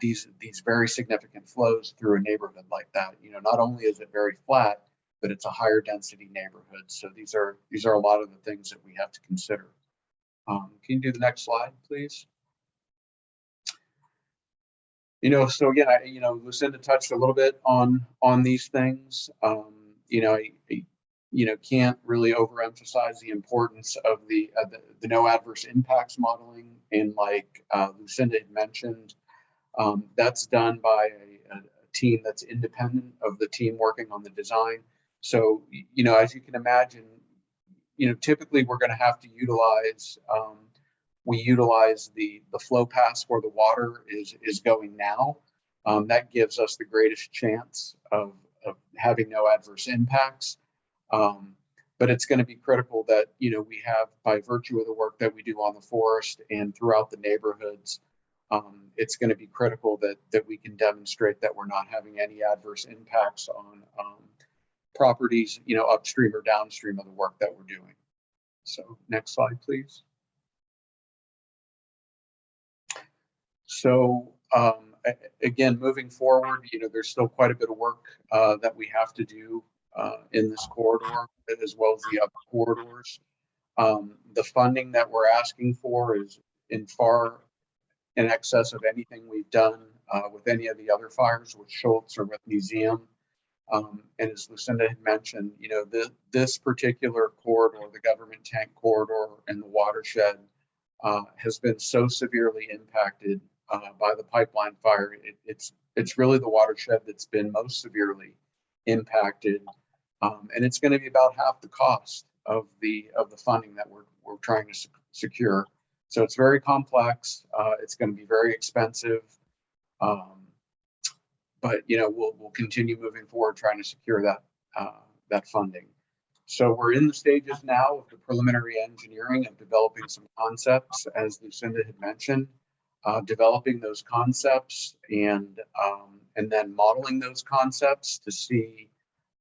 these very significant flows through a neighborhood like that. Not only is it very flat, but it's a higher density neighborhood. So these are a lot of the things that we have to consider. Can you do the next slide, please? So again, Lucinda touched a little bit on these things. Can't really overemphasize the importance of the no adverse impacts modeling. And like Lucinda had mentioned, that's done by a team that's independent of the team working on the design. So, as you can imagine, typically we're going to have to utilize, we utilize the flow paths where the water is going now. That gives us the greatest chance of having no adverse impacts. But it's going to be critical that, we have, by virtue of the work that we do on the forest and throughout the neighborhoods, it's going to be critical that we can demonstrate that we're not having any adverse impacts on properties, upstream or downstream of the work that we're doing. So next slide, please. So again, moving forward, there's still quite a bit of work that we have to do in this corridor, as well as the other corridors. The funding that we're asking for is far in excess of anything we've done with any of the other fires with Schultz or with Museum. And as Lucinda had mentioned, this particular corridor, the government tank corridor and the watershed, has been so severely impacted by the pipeline fire. It's really the watershed that's been most severely impacted, and it's going to be about half the cost of the funding that we're trying to secure. So it's very complex. It's going to be very expensive, but we'll continue moving forward trying to secure that funding. So we're in the stages now of the preliminary engineering and developing some concepts, as Lucinda had mentioned, developing those concepts and then modeling those concepts to see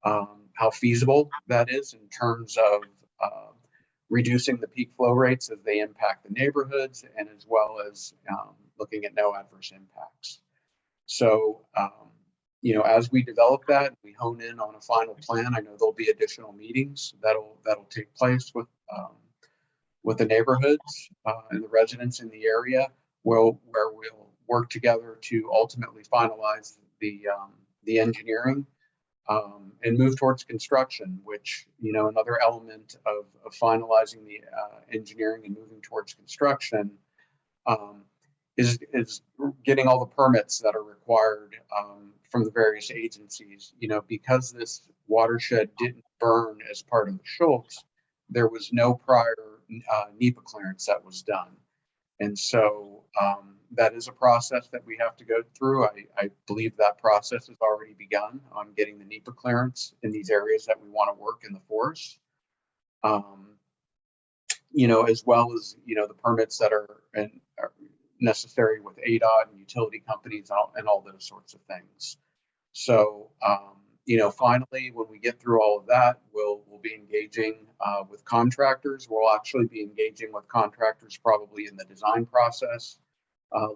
how feasible that is in terms of reducing the peak flow rates as they impact the neighborhoods, and as well as looking at no adverse impacts. So, as we develop that, we hone in on a final plan. I know there'll be additional meetings that'll take place with the neighborhoods and the residents in the area, where we'll work together to ultimately finalize the engineering and move towards construction. Which, another element of finalizing the engineering and moving towards construction is getting all the permits that are required from the various agencies. Because this watershed didn't burn as part of the Schultz, there was no prior NEPA clearance that was done. And so that is a process that we have to go through. I believe that process has already begun on getting the NEPA clearance in these areas that we want to work in the forest. As well as, the permits that are necessary with ADOT and utility companies and all those sorts of things. So, finally, when we get through all of that, we'll be engaging with contractors. We'll actually be engaging with contractors probably in the design process,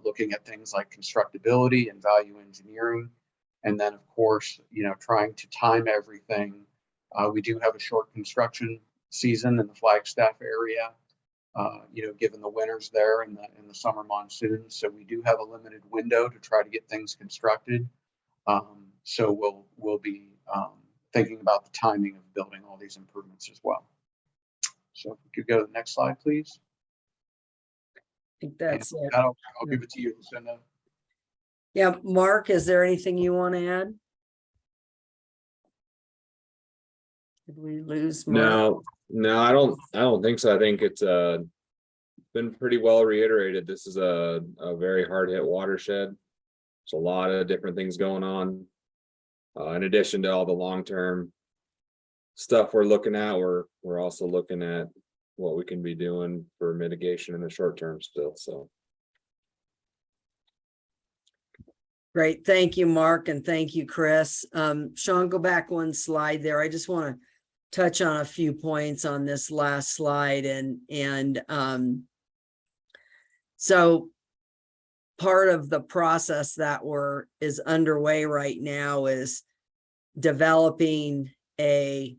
looking at things like constructability and value engineering. And then, of course, trying to time everything. We do have a short construction season in the Flagstaff area, given the winters there and the summer monsoon. So we do have a limited window to try to get things constructed. So we'll be thinking about the timing of building all these improvements as well. So if we could go to the next slide, please. I think that's it. I'll give it to you, Lucinda. Yeah, Mark, is there anything you want to add? Did we lose Mark? No, I don't think so. I think it's been pretty well reiterated. This is a very hard hit watershed. There's a lot of different things going on. In addition to all the long-term stuff we're looking at, we're also looking at what we can be doing for mitigation in the short term still. So Great. Thank you, Mark. And thank you, Chris. Sean, go back one slide there. I just want to touch on a few points on this last slide, so part of the process that is underway right now is developing a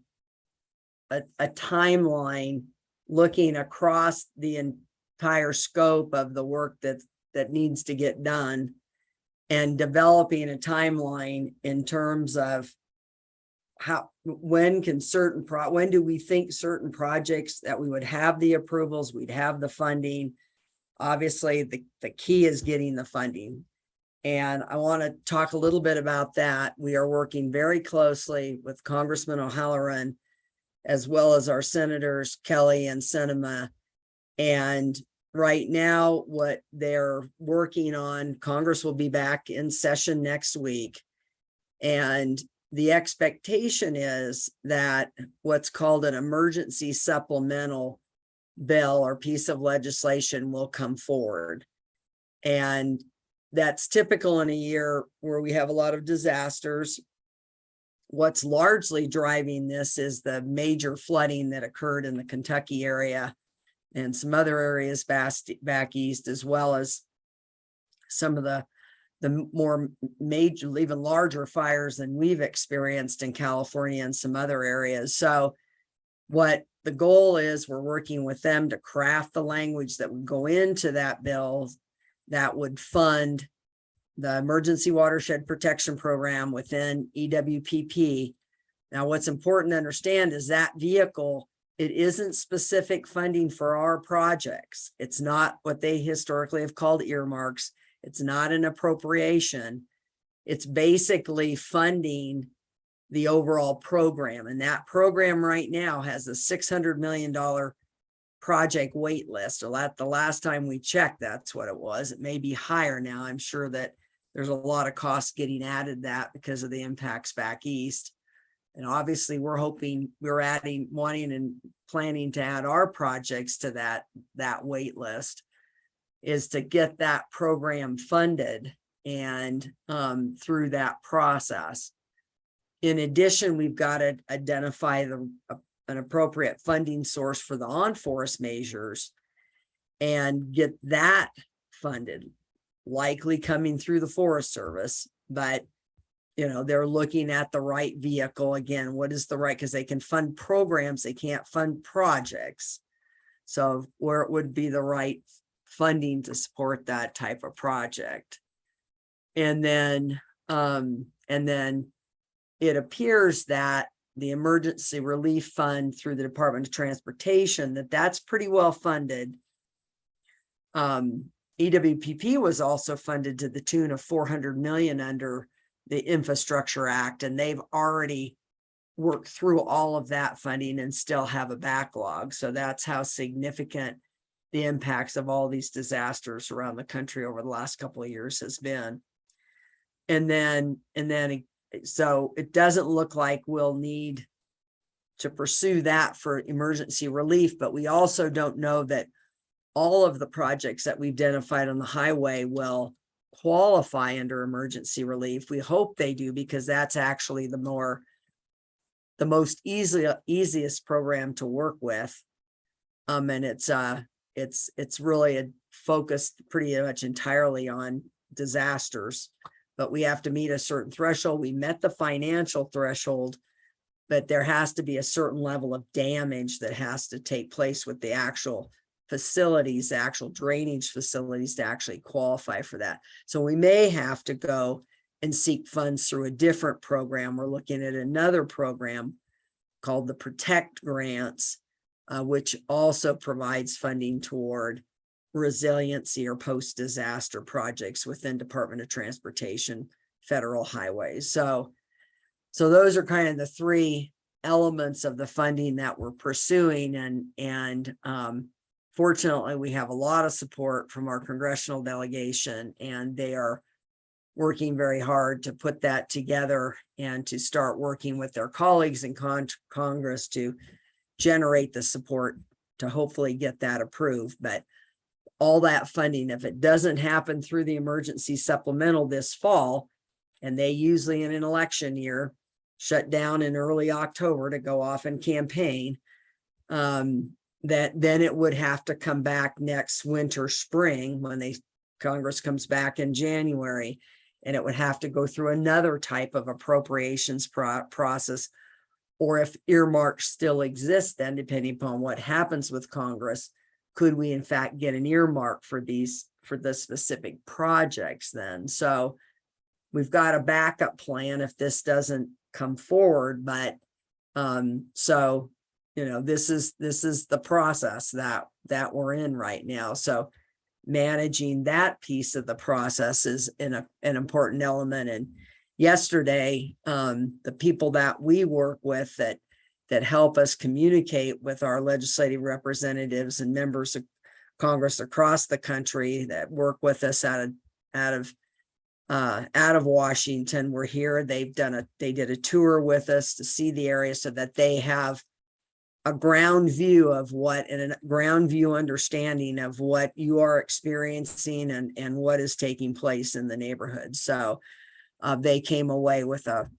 timeline looking across the entire scope of the work that needs to get done, and developing a timeline in terms of when do we think certain projects that we would have the approvals, we'd have the funding. Obviously, the key is getting the funding. And I want to talk a little bit about that. We are working very closely with Congressman O'Halloran, as well as our senators, Kelly and Sinema. And right now, what they're working on, Congress will be back in session next week. And the expectation is that what's called an emergency supplemental bill or piece of legislation will come forward. And that's typical in a year where we have a lot of disasters. What's largely driving this is the major flooding that occurred in the Kentucky area and some other areas back east, as well as some of the more major, even larger fires than we've experienced in California and some other areas. So what the goal is, we're working with them to craft the language that would go into that bill that would fund the Emergency Watershed Protection Program within EWPP. Now, what's important to understand is that vehicle, it isn't specific funding for our projects. It's not what they historically have called earmarks. It's not an appropriation. It's basically funding the overall program. And that program right now has a $600 million project wait list. So that the last time we checked, that's what it was. It may be higher now. I'm sure that there's a lot of costs getting added that because of the impacts back east. And obviously we're hoping wanting and planning to add our projects to that wait list, is to get that program funded and through that process. In addition, we've got to identify an appropriate funding source for the on-forest measures and get that funded, likely coming through the Forest Service. But, you know, they're looking at the right vehicle. Again, what is the right, because they can fund programs, they can't fund projects. So where it would be the right funding to support that type of project. And then it appears that the Emergency Relief Fund through the Department of Transportation, that's pretty well funded. EWPP was also funded to the tune of $400 million under the Infrastructure Act, and they've already worked through all of that funding and still have a backlog. So that's how significant the impacts of all these disasters around the country over the last couple of years has been. So it doesn't look like we'll need to pursue that for emergency relief, but we also don't know that all of the projects that we've identified on the highway will qualify under emergency relief. We hope they do, because that's actually the most easiest program to work with. And it's really focused pretty much entirely on disasters, but we have to meet a certain threshold. We met the financial threshold, but there has to be a certain level of damage that has to take place with the actual facilities, the actual drainage facilities, to actually qualify for that. So we may have to go and seek funds through a different program. We're looking at another program called the Protect Grants, which also provides funding toward resiliency or post-disaster projects within Department of Transportation, federal highways. So those are kind of the three elements of the funding that we're pursuing. And fortunately, we have a lot of support from our congressional delegation, and they are working very hard to put that together and to start working with their colleagues in Congress to generate the support to hopefully get that approved. But all that funding, if it doesn't happen through the emergency supplemental this fall, and they usually in an election year shut down in early October to go off and campaign, that then it would have to come back next winter, spring, when Congress comes back in January, and it would have to go through another type of appropriations process. Or if earmarks still exist, then depending upon what happens with Congress, could we in fact get an earmark for the specific projects then? So we've got a backup plan if this doesn't come forward, but so this is the process that we're in right now. So managing that piece of the process is an important element. And yesterday, the people that we work with that help us communicate with our legislative representatives and members of Congress across the country that work with us out of Washington were here. They did a tour with us to see the area so that they have a ground view of and a ground view understanding of what you are experiencing and what is taking place in the neighborhood. So they came away with a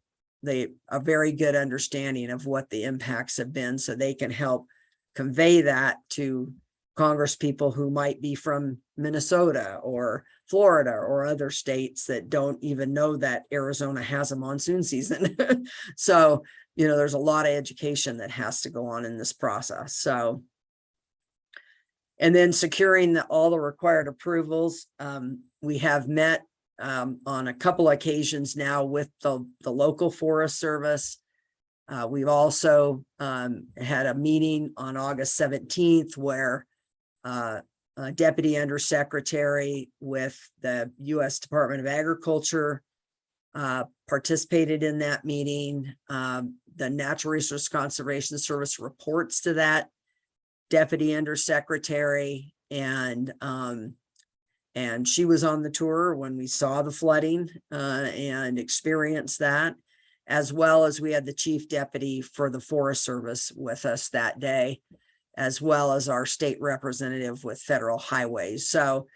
very good understanding of what the impacts have been, so they can help convey that to Congress people who might be from Minnesota or Florida or other states that don't even know that Arizona has a monsoon season. So, there's a lot of education that has to go on in this process. So, and then securing all the required approvals. We have met on a couple occasions now with the local Forest Service. We've also had a meeting on August 17th where a Deputy Undersecretary with the U.S. Department of Agriculture participated in that meeting. The Natural Resource Conservation Service reports to that Deputy Undersecretary, and she was on the tour when we saw the flooding and experienced that, as well as we had the Chief Deputy for the Forest Service with us that day, as well as our state representative with Federal Highways. So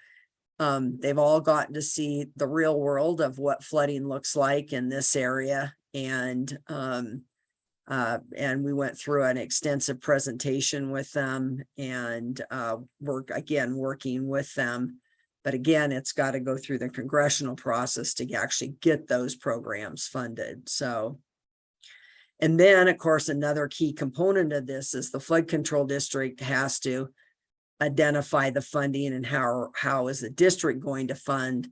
they've all gotten to see the real world of what flooding looks like in this area. And we went through an extensive presentation with them and working with them. But again, it's got to go through the congressional process to actually get those programs funded. So, and then of course, another key component of this is the flood control district has to identify the funding and how is the district going to fund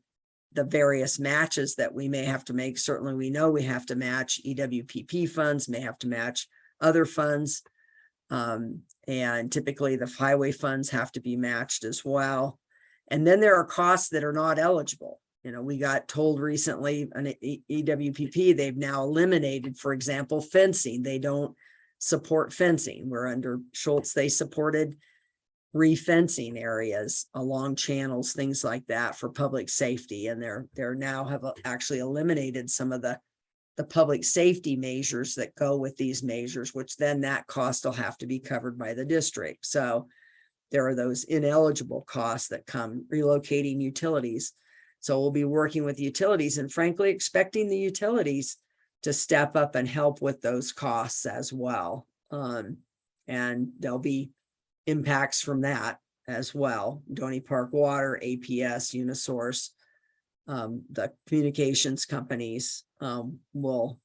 the various matches that we may have to make. Certainly we know we have to match EWPP funds, may have to match other funds. And typically the highway funds have to be matched as well. And then there are costs that are not eligible. We got told recently on EWPP, they've now eliminated, for example, fencing. They don't support fencing. We're under Schultz, they supported re-fencing areas along channels, things like that for public safety. And they're now have actually eliminated some of the public safety measures that go with these measures, which then that cost will have to be covered by the district. So there are those ineligible costs that come relocating utilities. So we'll be working with utilities and frankly expecting the utilities to step up and help with those costs as well. And there'll be impacts from that as well. Donny Park Water, APS, Unisource, the communications companies will,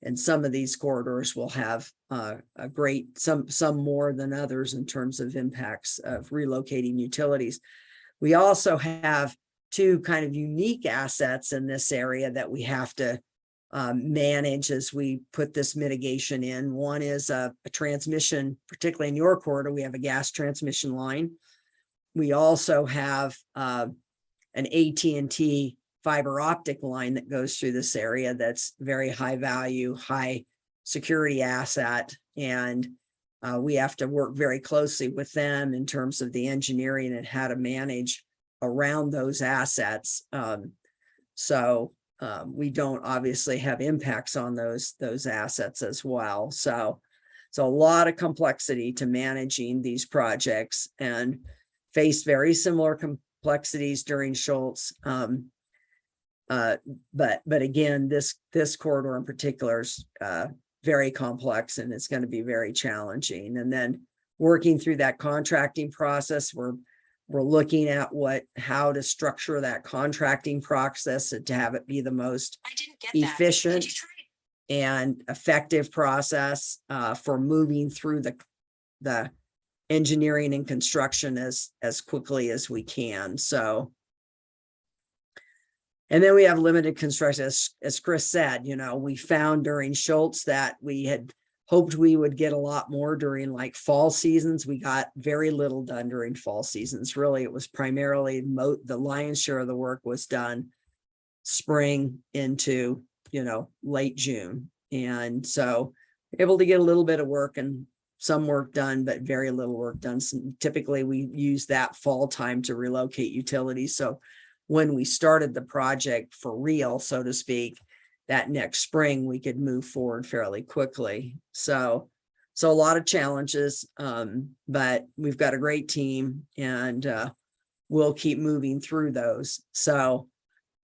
and some of these corridors will have a great, some more than others in terms of impacts of relocating utilities. We also have two kind of unique assets in this area that we have to manage as we put this mitigation in. One is a transmission, particularly in your corridor, we have a gas transmission line. We also have an AT&T fiber optic line that goes through this area that's very high value, high security asset. And we have to work very closely with them in terms of the engineering and how to manage around those assets. So we don't obviously have impacts on those assets as well. So a lot of complexity to managing these projects and face very similar complexities during Schultz. But again, this corridor in particular is very complex, and it's going to be very challenging. And then working through that contracting process, we're looking at how to structure that contracting process and to have it be the most efficient and effective process for moving through the engineering and construction as quickly as we can. So, and then we have limited construction, as Chris said. We found during Schultz that we had hoped we would get a lot more during like fall seasons. We got very little done during fall seasons. Really, it was primarily the lion's share of the work was done spring into, late June. And so able to get a little bit of work and some work done, but very little work done. Typically we use that fall time to relocate utilities. So when we started the project for real, so to speak, that next spring, we could move forward fairly quickly. So a lot of challenges, but we've got a great team, and we'll keep moving through those. So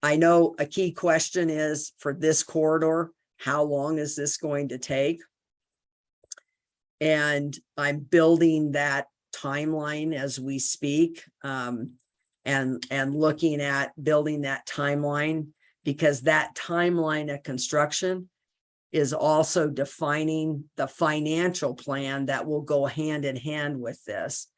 I know a key question is for this corridor, how long is this going to take? And I'm building that timeline as we speak, and looking at building that timeline, because that timeline of construction is also defining the financial plan that will go hand in hand with this.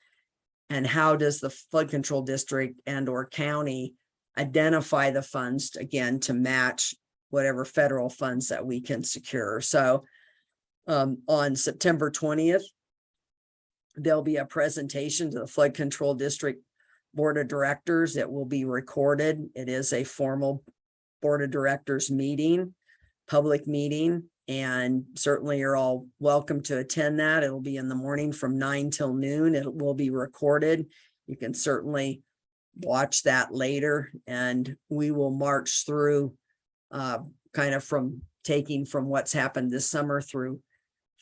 And how does the flood control district and or county identify the funds, again, to match whatever federal funds that we can secure? So on September 20th, there'll be a presentation to the Flood Control District Board of Directors. It will be recorded. It is a formal Board of Directors meeting, public meeting, and certainly you're all welcome to attend that. It'll be in the morning from 9 till noon. It will be recorded. You can certainly watch that later, and we will march through kind of taking from what's happened this summer through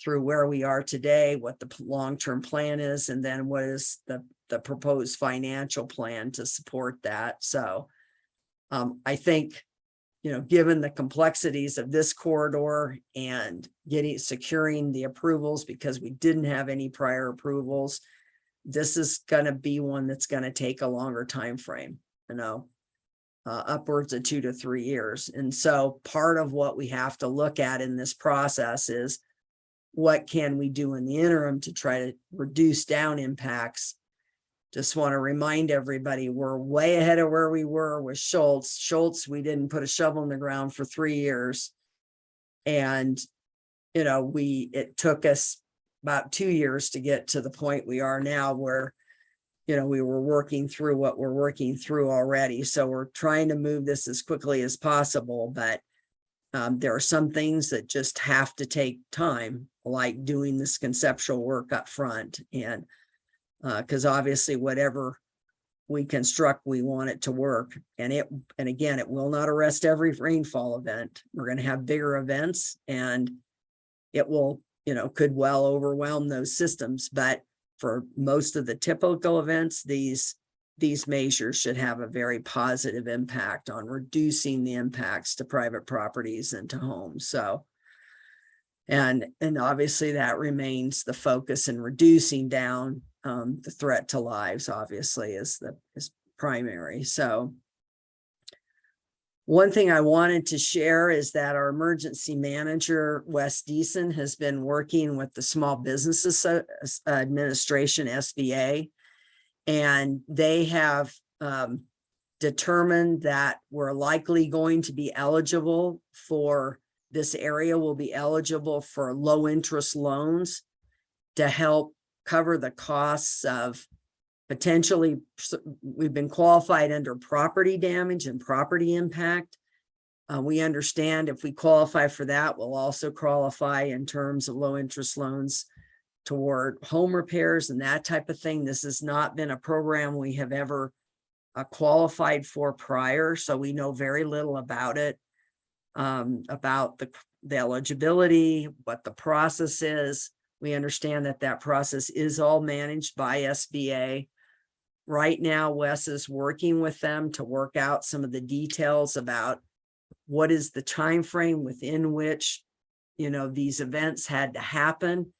where we are today, what the long-term plan is, and then what is the proposed financial plan to support that. So I think, given the complexities of this corridor and securing the approvals, because we didn't have any prior approvals, this is going to be one that's going to take a longer time frame, upwards of 2 to 3 years. And so part of what we have to look at in this process is what can we do in the interim to try to reduce down impacts. Just want to remind everybody, we're way ahead of where we were with Schultz. Schultz, we didn't put a shovel in the ground for 3 years. And, it took us about 2 years to get to the point we are now where, we were working through what we're working through already. So we're trying to move this as quickly as possible, but there are some things that just have to take time, like doing this conceptual work up front. And because obviously whatever we construct, we want it to work. And again, it will not arrest every rainfall event. We're going to have bigger events, and it will, could well overwhelm those systems. But for most of the typical events, these measures should have a very positive impact on reducing the impacts to private properties and to homes. So, and obviously that remains the focus in reducing down the threat to lives, obviously, is primary. So one thing I wanted to share is that our emergency manager, Wes Deason, has been working with the Small Business Administration, SBA, and they have determined that we're likely going to be eligible for, this area will be eligible for low interest loans to help cover the costs of potentially, we've been qualified under property damage and property impact. We understand if we qualify for that, we'll also qualify in terms of low interest loans toward home repairs and that type of thing. This has not been a program we have ever qualified for prior, so we know very little about it, about the eligibility, what the process is. We understand that process is all managed by SBA. Right now, Wes is working with them to work out some of the details about what is the time frame within which, these events had to happen.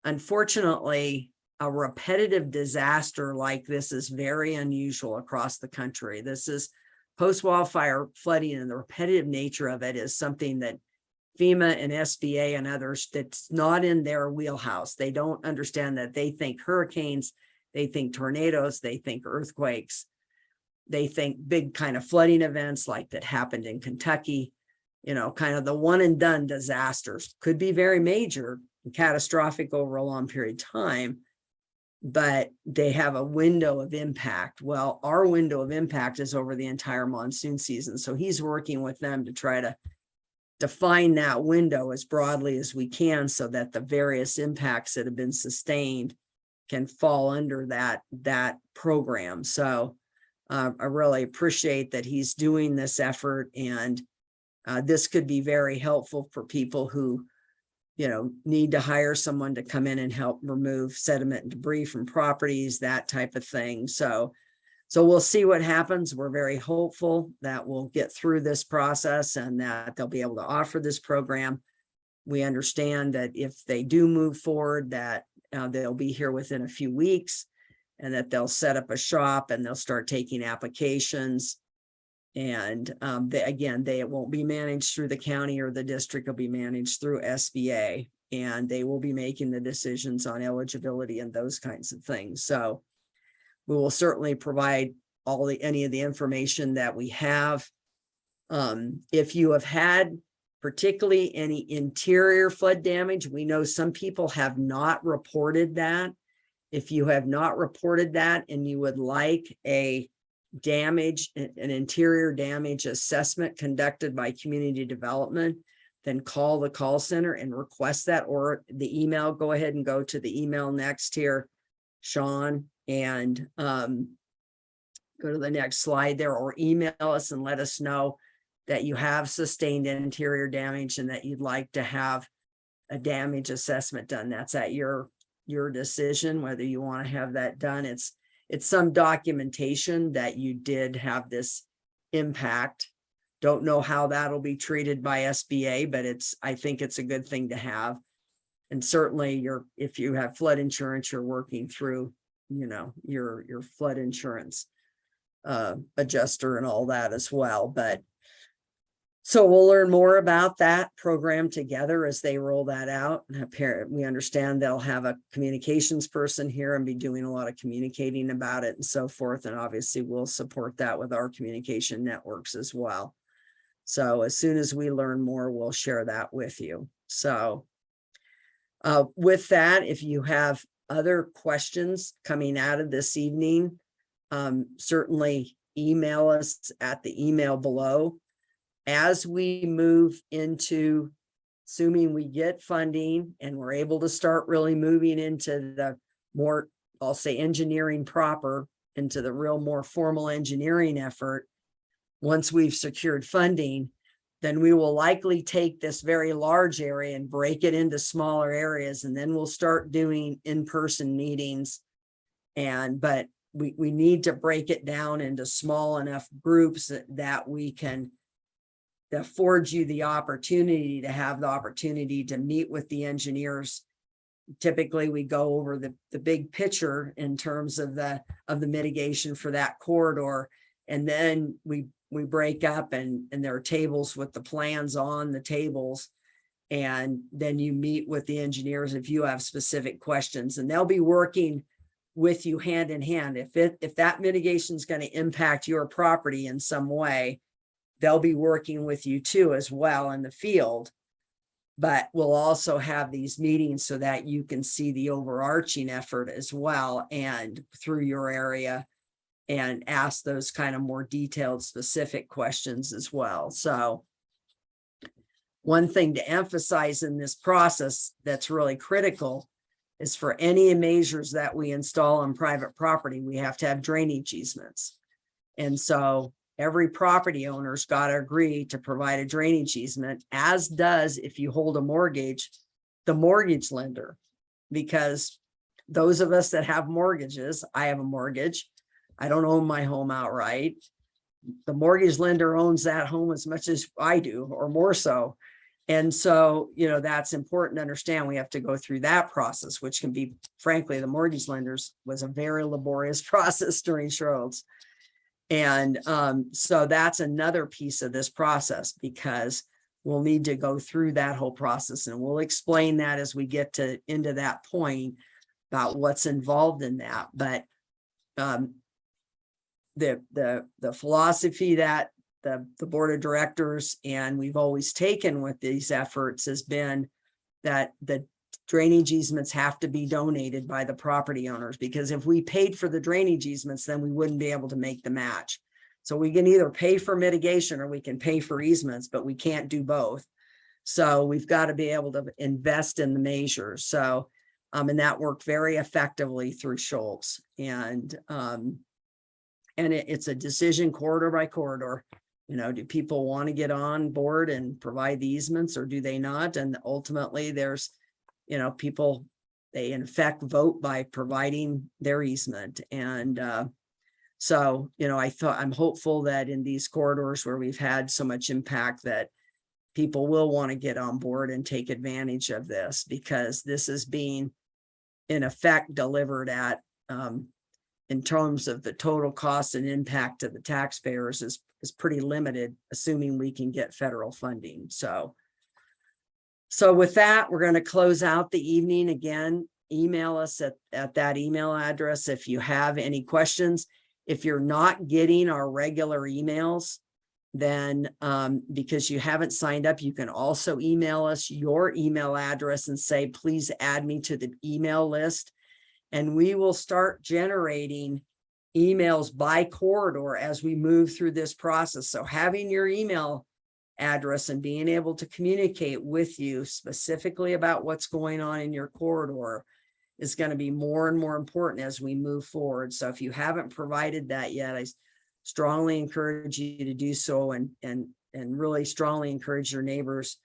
Unfortunately, a repetitive disaster like this is very unusual across the country. This is post-wildfire flooding, and the repetitive nature of it is something that FEMA and SBA and others, that's not in their wheelhouse. They don't understand that. They think hurricanes, they think tornadoes, they think earthquakes, they think big kind of flooding events like that happened in Kentucky, kind of the one and done disasters. Could be very major and catastrophic over a long period of time, but they have a window of impact. Well, our window of impact is over the entire monsoon season. So he's working with them to try to define that window as broadly as we can, so that the various impacts that have been sustained can fall under that program. So I really appreciate that he's doing this effort, and this could be very helpful for people who, need to hire someone to come in and help remove sediment and debris from properties, that type of thing. So we'll see what happens. We're very hopeful that we'll get through this process and that they'll be able to offer this program. We understand that if they do move forward, that they'll be here within a few weeks, and that they'll set up a shop and they'll start taking applications. And they won't be managed through the county or the district. Will be managed through SBA, and they will be making the decisions on eligibility and those kinds of things. So we will certainly provide any of the information that we have. If you have had particularly any interior flood damage, we know some people have not reported that. If you have not reported that and you would like an interior damage assessment conducted by community development, then call the call center and request that, or the email. Go ahead and go to the email next here, Sean, and go to the next slide there, or email us and let us know that you have sustained interior damage and that you'd like to have a damage assessment done. That's at your decision whether you want to have that done. It's some documentation that you did have this impact. Don't know how that'll be treated by SBA, but I think it's a good thing to have. And certainly if you have flood insurance, you're working through, your flood insurance adjuster and all that as well. But so we'll learn more about that program together as they roll that out. We understand they'll have a communications person here and be doing a lot of communicating about it and so forth. And obviously we'll support that with our communication networks as well. So as soon as we learn more, we'll share that with you. So with that, if you have other questions coming out of this evening, certainly email us at the email below. As we move into, assuming we get funding and we're able to start really moving into the more, I'll say engineering proper, into the real more formal engineering effort, once we've secured funding, then we will likely take this very large area and break it into smaller areas, and then we'll start doing in-person meetings. But we need to break it down into small enough groups that we can affords you the opportunity to meet with the engineers. Typically we go over the big picture in terms of the mitigation for that corridor, and then we break up and there are tables with the plans on the tables, and then you meet with the engineers if you have specific questions, and they'll be working with you hand in hand. If that mitigation is going to impact your property in some way, they'll be working with you too as well in the field. But we'll also have these meetings so that you can see the overarching effort as well and through your area, and ask those kind of more detailed specific questions as well. So one thing to emphasize in this process that's really critical is for any measures that we install on private property, we have to have drainage easements. And so every property owner's got to agree to provide a drainage easement, as does, if you hold a mortgage, the mortgage lender. Because those of us that have mortgages, I have a mortgage, I don't own my home outright, the mortgage lender owns that home as much as I do, or more so. And so, that's important to understand. We have to go through that process, which can be, frankly, the mortgage lenders was a very laborious process during Schultz. And so that's another piece of this process, because we'll need to go through that whole process, and we'll explain that as we get into that point about what's involved in that. But the philosophy that the board of directors and we've always taken with these efforts has been that the drainage easements have to be donated by the property owners, because if we paid for the drainage easements, then we wouldn't be able to make the match. So we can either pay for mitigation or we can pay for easements, but we can't do both. So we've got to be able to invest in the measures. So, and that worked very effectively through Schultz. And it's a decision corridor by corridor. Do people want to get on board and provide the easements, or do they not? And ultimately there's, people, they in effect vote by providing their easement. And so, I'm hopeful that in these corridors where we've had so much impact, that people will want to get on board and take advantage of this, because this is being in effect delivered at, in terms of the total cost and impact to the taxpayers is pretty limited, assuming we can get federal funding. So with that, we're going to close out the evening. Again, email us at that email address if you have any questions. If you're not getting our regular emails, then because you haven't signed up, you can also email us your email address and say, please add me to the email list. And we will start generating emails by corridor as we move through this process. So having your email address and being able to communicate with you specifically about what's going on in your corridor is going to be more and more important as we move forward. So if you haven't provided that yet, I strongly encourage you to do so, and really strongly encourage your neighbors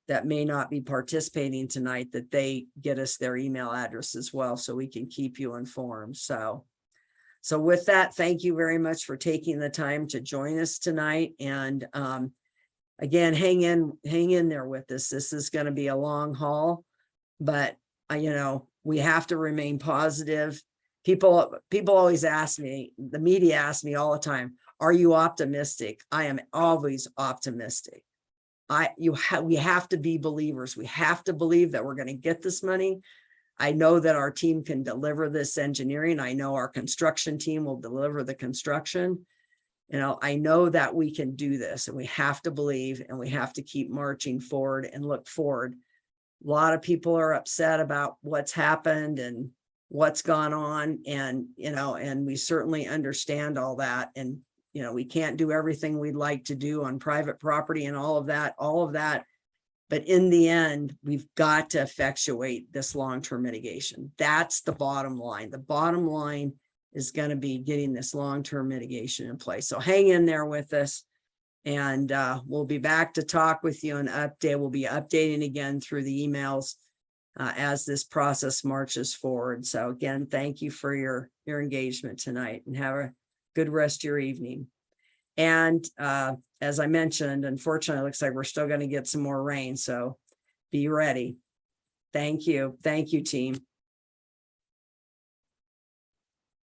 that may not be participating tonight, that they get us their email address as well, so we can keep you informed. So with that, thank you very much for taking the time to join us tonight. And again, hang in there with us. This is going to be a long haul, but we have to remain positive. People always ask me, the media asks me all the time, are you optimistic? I am always optimistic. We have to be believers. We have to believe that we're going to get this money. I know that our team can deliver this engineering. I know our construction team will deliver the construction. I know that we can do this, and we have to believe, and we have to keep marching forward and look forward. A lot of people are upset about what's happened and what's gone on, and we certainly understand all that. And we can't do everything we'd like to do on private property and all of that. But in the end, we've got to effectuate this long-term mitigation. That's the bottom line. The bottom line is going to be getting this long-term mitigation in place. So hang in there with us, and we'll be back to talk with you and update. We'll be updating again through the emails as this process marches forward. So again, thank you for your engagement tonight, and have a good rest of your evening. And as I mentioned, unfortunately, it looks like we're still going to get some more rain. So be ready. Thank you. Thank you, team.